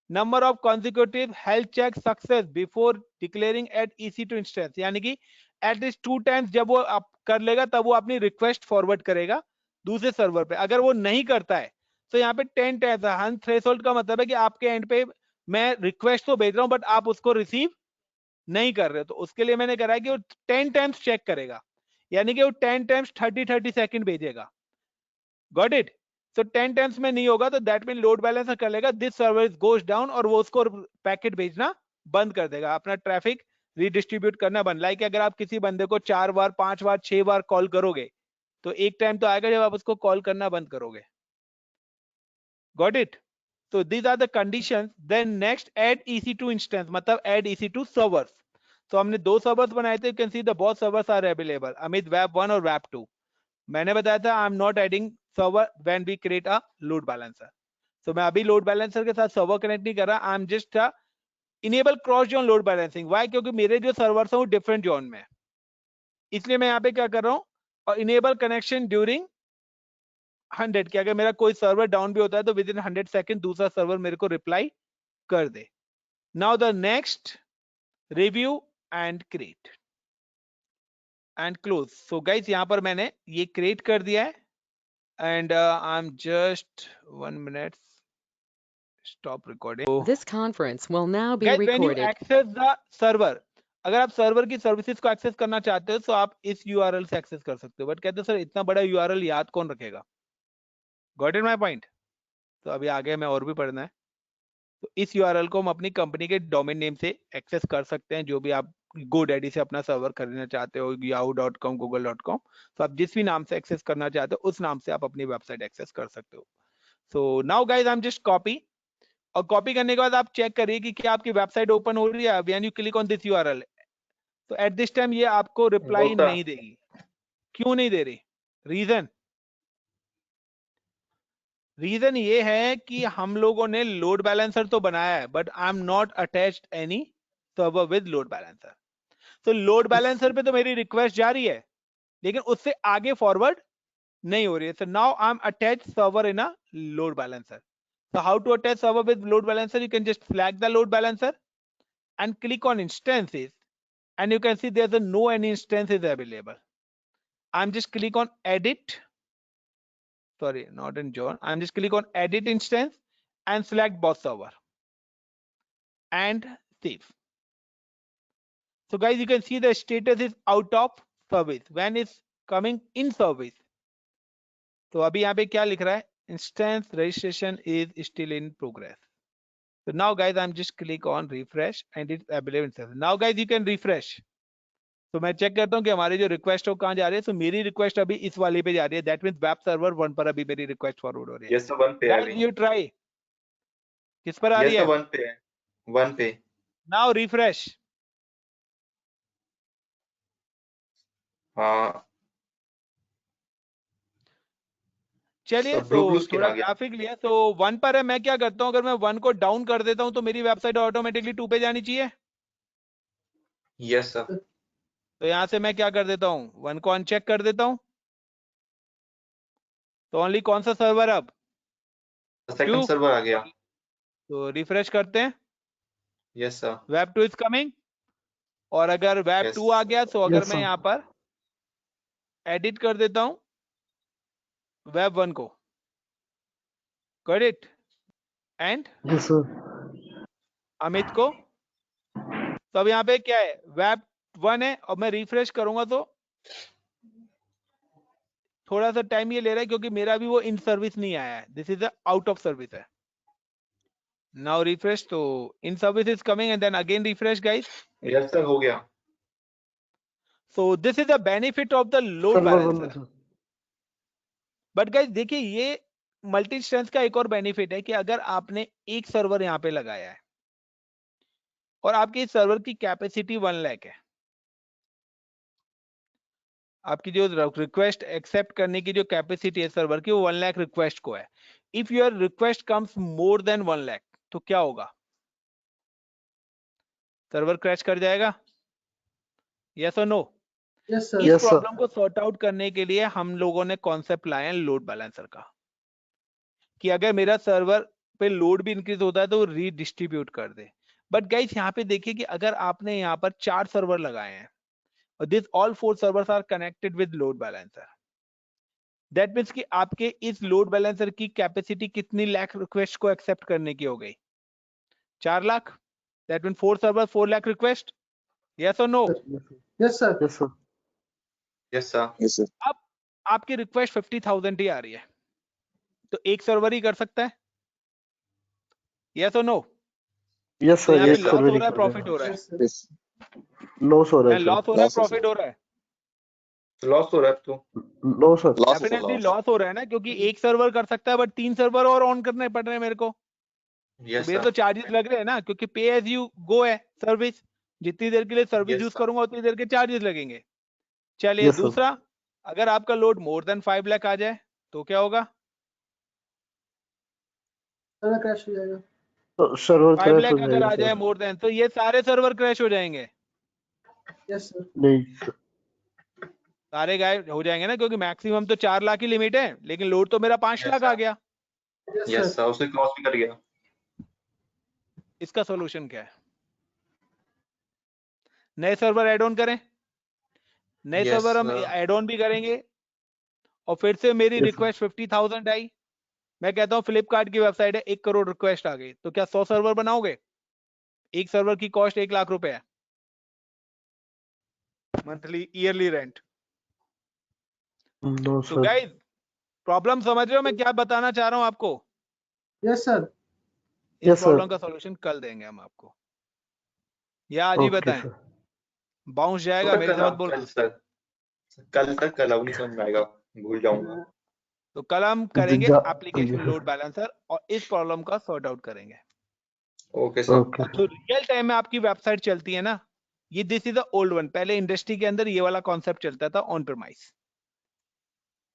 [SPEAKER 2] number of consecutive health check success before declaring at EC2 instance, यानी कि एटलीस्ट 2 टाइम्स जब वो आप कर लेगा तब वो अपनी रिक्वेस्ट फॉरवर्ड करेगा दूसरे सर्वर पे। अगर वो नहीं करता है तो यहाँ पे 10 टाइम्स है। हन थ्रेशोल्ड का मतलब है कि आपके एंड पे मैं रिक्वेस्ट तो भेज रहा हूँ बट आप उसको रिसीव नहीं कर रहे हो, तो उसके लिए मैंने करा है कि वो 10 टाइम्स चेक करेगा, यानी कि वो 10 टाइम्स 30 सेकंड भेजेगा। Got it? सो 10 टाइम्स में नहीं होगा तो दैट मीन लोड बैलेंसर कर लेगा this server is goes down, और वो उसको पैकेट भेजना बंद कर देगा, अपना ट्रैफिक रीडिस्ट्रीब्यूट करना बंद। लाइक अगर आप किसी बंदे को 4 बार 5 बार 6 बार कॉल करोगे तो एक टाइम तो आएगा जब आप उसको कॉल करना बंद करोगे। Got it? So these are the conditions. Then next, add EC2 instance, मतलब add EC2 servers. तो हमने 2 servers बनाए थे, you can see the both servers are available, Amit web 1 और web 2। मैंने बताया था I am not adding server when we create a load balancer. So मैं अभी load balancer के साथ server connect नहीं कर रहा, I am just enable cross zone load balancing। Why? क्योंकि मेरे जो servers हैं वो different zone में है, इसलिए मैं यहाँ पे क्या कर रहा हूँ, और enable connection during 100, कि अगर मेरा कोई सर्वर डाउन भी होता है तो विद इन 100 सेकंड दूसरा सर्वर मेरे को रिप्लाई कर दे। Now the next, review and create and close. So guys यहाँ पर मैंने ये क्रिएट कर दिया है, and I am just 1 minute stop recording.
[SPEAKER 5] This conference will now be
[SPEAKER 2] Guys, when you
[SPEAKER 5] recorded.
[SPEAKER 2] access the server, अगर आप सर्वर की सर्विसेज को एक्सेस करना चाहते हो तो आप इस यूआरएल से एक्सेस कर सकते हो, बट कहते हैं सर इतना बड़ा यूआरएल याद कौन रखेगा। Got it my point. तो अभी आगे हमें और भी पढ़ना है। तो इस यूआरएल को हम अपनी कंपनी के डोमेन नेम से एक्सेस कर सकते हैं, जो भी आप GoDaddy से अपना सर्वर खरीदना चाहते हो, yahoo.com, google.com, तो आप जिस भी नाम से एक्सेस करना चाहते हो उस नाम से आप अपनी वेबसाइट एक्सेस कर सकते हो। So now guys I am just copy, और कॉपी करने के बाद आप चेक करिए कि क्या आपकी वेबसाइट ओपन हो रही है। When you click on this URL, तो एट दिस टाइम ये आपको रिप्लाई
[SPEAKER 4] होता।
[SPEAKER 2] नहीं देगी। क्यों नहीं दे रही? रीजन ये है कि हम लोगों ने लोड बैलेंसर तो बनाया है, but I am not attached any server with load balancer. तो लोड बैलेंसर पे तो मेरी रिक्वेस्ट जा रही है, लेकिन उससे आगे फॉरवर्ड नहीं हो रही है। सो now I M attach server in a load balancer. So how to attach server with load balancer? You can just flag the load balancer and click on instances, and you can see there's a no any instances available. I'm just click on edit. Sorry, not in John. I'm just click on edit instance and select boss server and save. So guys, you can see the status is out of service. When is coming in service? तो अभी यहाँ पे क्या लिख रहा है? Instance registration is still in progress. So now guys, I'm just click on refresh and it's available in service. Now guys, you can refresh. तो मैं चेक करता हूँ कि हमारी जो रिक्वेस्ट हो कहाँ जा रही है। तो मेरी रिक्वेस्ट अभी इस वाले पे जा रही है, दैट मींस वेब सर्वर 1 पर अभी मेरी रिक्वेस्ट फॉरवर्ड हो रही है।
[SPEAKER 4] यस सर, 1 पे है
[SPEAKER 2] गाइस
[SPEAKER 4] अभी।
[SPEAKER 2] यू ट्राई, किस पर आ रही
[SPEAKER 4] यस
[SPEAKER 2] है?
[SPEAKER 4] सर, 1 पे है, 1 पे।
[SPEAKER 2] Now refresh.
[SPEAKER 4] हाँ
[SPEAKER 2] चलिए,
[SPEAKER 4] सर, ब्लू
[SPEAKER 2] तो
[SPEAKER 4] स्क्रीन
[SPEAKER 2] थोड़ा
[SPEAKER 4] आ गया।
[SPEAKER 2] ग्राफिक लिया, तो 1 पर है। मैं क्या करता हूँ, अगर मैं 1 को डाउन कर देता हूँ तो मेरी वेबसाइट ऑटोमेटिकली 2 पे जानी चाहिए।
[SPEAKER 4] Yes sir.
[SPEAKER 2] तो यहाँ से मैं क्या कर देता हूँ, 1 को अनचेक कर देता हूँ। तो ओनली कौन सा सर्वर अब?
[SPEAKER 4] सेकंड
[SPEAKER 2] 2।
[SPEAKER 4] सर्वर आ गया।
[SPEAKER 2] तो रिफ्रेश करते हैं,
[SPEAKER 4] yes sir.
[SPEAKER 2] Web 2 is coming. और अगर वेब
[SPEAKER 4] यस
[SPEAKER 2] 2 आ गया तो अगर
[SPEAKER 3] Yes,
[SPEAKER 2] मैं
[SPEAKER 3] sir.
[SPEAKER 2] यहाँ पर एडिट कर देता हूँ वेब 1 को, got it, and
[SPEAKER 3] Yes, sir.
[SPEAKER 2] Amit को, तो अब यहाँ पे क्या है, वेब 1 है। और मैं रिफ्रेश करूंगा तो थोड़ा सा टाइम ये ले रहा है, क्योंकि मेरा भी वो इन सर्विस नहीं आया है, this is out of service है। नाउ रिफ्रेश, तो in service is coming and then again refresh guys.
[SPEAKER 4] Yes sir, हो गया।
[SPEAKER 2] So this is the benefit of the load
[SPEAKER 3] Server one,
[SPEAKER 2] balancer.
[SPEAKER 3] sir.
[SPEAKER 2] But guys देखिए, ये multi instance का एक और benefit है कि अगर आपने एक सर्वर यहाँ पे लगाया है और आपके सर्वर की कैपेसिटी 1 लाख है, आपकी जो रिक्वेस्ट एक्सेप्ट करने की जो कैपेसिटी है सर्वर की, वो 1 लाख रिक्वेस्ट को है। If your request comes more than 1 lakh, तो क्या होगा? सर्वर क्रैश कर जाएगा, यस और नो?
[SPEAKER 1] Yes, sir.
[SPEAKER 2] इस
[SPEAKER 3] Yes, sir.
[SPEAKER 2] प्रॉब्लम को सॉर्ट आउट करने के लिए हम लोगों ने कॉन्सेप्ट लाया है लोड बैलेंसर का, कि अगर मेरा सर्वर पे लोड भी इंक्रीज होता है तो रीडिस्ट्रीब्यूट कर दे। बट गाइस यहाँ पे देखिए कि अगर आपने यहाँ पर 4 सर्वर लगाए हैं और this all 4 servers are connected with load balancer, that means कि आपके इस लोड बैलेंसर की कैपेसिटी कितनी लाख रिक्वेस्ट को एक्सेप्ट करने की हो गई? 4 lakh. That mean 4 server 4 lakh request, yes और no?
[SPEAKER 1] Yes, sir.
[SPEAKER 3] Yes, sir.
[SPEAKER 4] Yes sir.
[SPEAKER 5] Yes, sir.
[SPEAKER 2] अब आपकी रिक्वेस्ट 50,000 ही आ रही है, तो एक सर्वर ही कर सकता है, यस और नो?
[SPEAKER 3] Yes,
[SPEAKER 2] तो
[SPEAKER 3] sir.
[SPEAKER 2] यहाँ पे
[SPEAKER 3] Yes,
[SPEAKER 2] लॉस
[SPEAKER 3] server
[SPEAKER 2] हो
[SPEAKER 3] ही
[SPEAKER 2] रहा है,
[SPEAKER 3] कर
[SPEAKER 2] प्रॉफिट
[SPEAKER 3] देगा.
[SPEAKER 2] हो रहा है?
[SPEAKER 1] Yes, sir.
[SPEAKER 5] Yes.
[SPEAKER 3] Loss हो रहा है,
[SPEAKER 2] लॉस
[SPEAKER 3] sir.
[SPEAKER 2] हो रहा है,
[SPEAKER 5] Loss है,
[SPEAKER 2] प्रॉफिट
[SPEAKER 5] sir.
[SPEAKER 2] हो रहा है?
[SPEAKER 4] लॉस हो रहा है अब तो।
[SPEAKER 3] Loss, sir.
[SPEAKER 5] Loss है, sir,
[SPEAKER 2] डेफिनेटली
[SPEAKER 5] loss.
[SPEAKER 2] लॉस हो रहा है ना, क्योंकि एक सर्वर कर सकता है बट 3 सर्वर और ऑन करने पड़ रहे हैं मेरे को। तो
[SPEAKER 4] यस
[SPEAKER 2] मेरे
[SPEAKER 4] सर।
[SPEAKER 2] तो चार्जेस लग रहे हैं ना, क्योंकि पे एज यू गो है सर्विस। जितनी देर के लिए सर्विस
[SPEAKER 4] Yes,
[SPEAKER 2] यूज
[SPEAKER 4] sir.
[SPEAKER 2] करूंगा उतनी देर के चार्जेस लगेंगे। चलिए
[SPEAKER 3] Yes, sir.
[SPEAKER 2] दूसरा, अगर आपका लोड मोर देन 5 लाख आ जाए तो क्या होगा?
[SPEAKER 1] Server crash हो जाएगा.
[SPEAKER 3] तो server
[SPEAKER 2] 5
[SPEAKER 3] crash
[SPEAKER 2] लाख
[SPEAKER 3] हो
[SPEAKER 2] अगर
[SPEAKER 3] जाएगा,
[SPEAKER 2] आ जाए
[SPEAKER 3] sir.
[SPEAKER 2] मोर देन, तो ये सारे सर्वर क्रैश हो जाएंगे,
[SPEAKER 1] Yes, sir.
[SPEAKER 3] नहीं, sir.
[SPEAKER 2] सारे गायब हो जाएंगे ना, क्योंकि मैक्सिमम तो 4 लाख ही लिमिट है, लेकिन लोड तो मेरा 5
[SPEAKER 4] Yes,
[SPEAKER 2] लाख आ
[SPEAKER 4] sir.
[SPEAKER 2] गया।
[SPEAKER 1] Yes,
[SPEAKER 4] yes
[SPEAKER 1] sir.
[SPEAKER 4] सर, उससे क्रॉस भी कर गया।
[SPEAKER 2] इसका सोल्यूशन क्या है? नए सर्वर ऐड ऑन करें, नए
[SPEAKER 4] Yes,
[SPEAKER 2] सर्वर हम
[SPEAKER 4] sir.
[SPEAKER 2] ऐड ऑन भी करेंगे, और फिर से मेरी
[SPEAKER 3] Yes, sir.
[SPEAKER 2] रिक्वेस्ट 50,000 आई। मैं कहता हूँ फ्लिपकार्ट की वेबसाइट है, 1 करोड़ रिक्वेस्ट आ गई, तो क्या 100 सर्वर बनाओगे? एक सर्वर की कॉस्ट 1 लाख रुपए है, मंथली ईयरली रेंट।
[SPEAKER 3] नो
[SPEAKER 2] तो
[SPEAKER 3] सर।
[SPEAKER 2] गाइस प्रॉब्लम समझ रहे हो मैं क्या बताना चाह रहा हूँ आपको?
[SPEAKER 1] Yes sir.
[SPEAKER 2] इस
[SPEAKER 3] Yes, sir.
[SPEAKER 2] प्रॉब्लम का सॉल्यूशन कल देंगे हम आपको, या आज ही
[SPEAKER 3] ओके
[SPEAKER 2] बताएं?
[SPEAKER 3] सर।
[SPEAKER 2] बाउंस जाएगा मेरे से मत बोलना।
[SPEAKER 4] कल सर, कल तक, कल अब नहीं समझ में आएगा, भूल जाऊंगा।
[SPEAKER 2] तो कल हम करेंगे
[SPEAKER 3] जा-
[SPEAKER 2] एप्लीकेशन
[SPEAKER 3] जी।
[SPEAKER 2] लोड बैलेंसर और इस प्रॉब्लम का सॉर्ट आउट करेंगे।
[SPEAKER 4] Okay sir.
[SPEAKER 3] ओके
[SPEAKER 2] और जो रियल टाइम में आपकी वेबसाइट चलती है ना, ये this is the old one. पहले इंडस्ट्री के अंदर ये वाला कॉन्सेप्ट चलता था ऑन प्रीमाइस,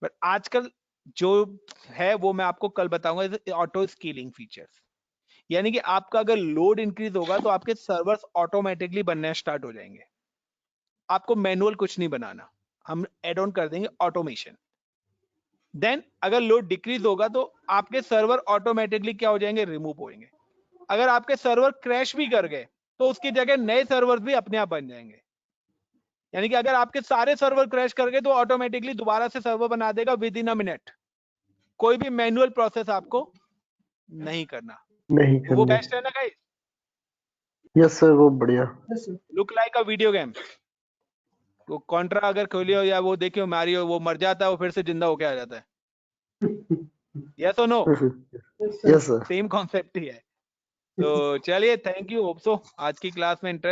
[SPEAKER 2] बट आजकल जो है वो मैं आपको कल बताऊंगा, ऑटो स्केलिंग फीचर्स। यानी कि आपका अगर लोड इंक्रीज होगा तो आपके सर्वर्स ऑटोमेटिकली बनने स्टार्ट हो जाएंगे, आपको मैनुअल कुछ नहीं बनाना, हम एड ऑन कर देंगे ऑटोमेशन। देन अगर लोड डिक्रीज होगा तो आपके सर्वर ऑटोमेटिकली क्या हो जाएंगे, रिमूव होंगे। अगर आपके सर्वर क्रैश भी कर गए तो उसकी जगह नए सर्वर भी अपने आप बन जाएंगे। यानी कि अगर आपके सारे सर्वर क्रैश कर गए तो ऑटोमेटिकली दोबारा से सर्वर बना देगा विद इन अ मिनट। कोई भी मैनुअल प्रोसेस आपको नहीं करना।
[SPEAKER 3] नहीं
[SPEAKER 2] तो वो
[SPEAKER 3] करने।
[SPEAKER 2] बेस्ट है ना गाइस?
[SPEAKER 3] यस सर, वो बढ़िया।
[SPEAKER 1] Yes sir.
[SPEAKER 2] Look like a video game. वो कॉन्ट्रा अगर खोलियो या वो देखियो मारियो, वो मर जाता है वो फिर से जिंदा होके आ जाता है। यस और no?
[SPEAKER 1] Yes sir.
[SPEAKER 3] Yes sir.
[SPEAKER 2] Same concept ही है। तो चलिए, थैंक यू। होप सो आज की क्लास में इंटरेस्ट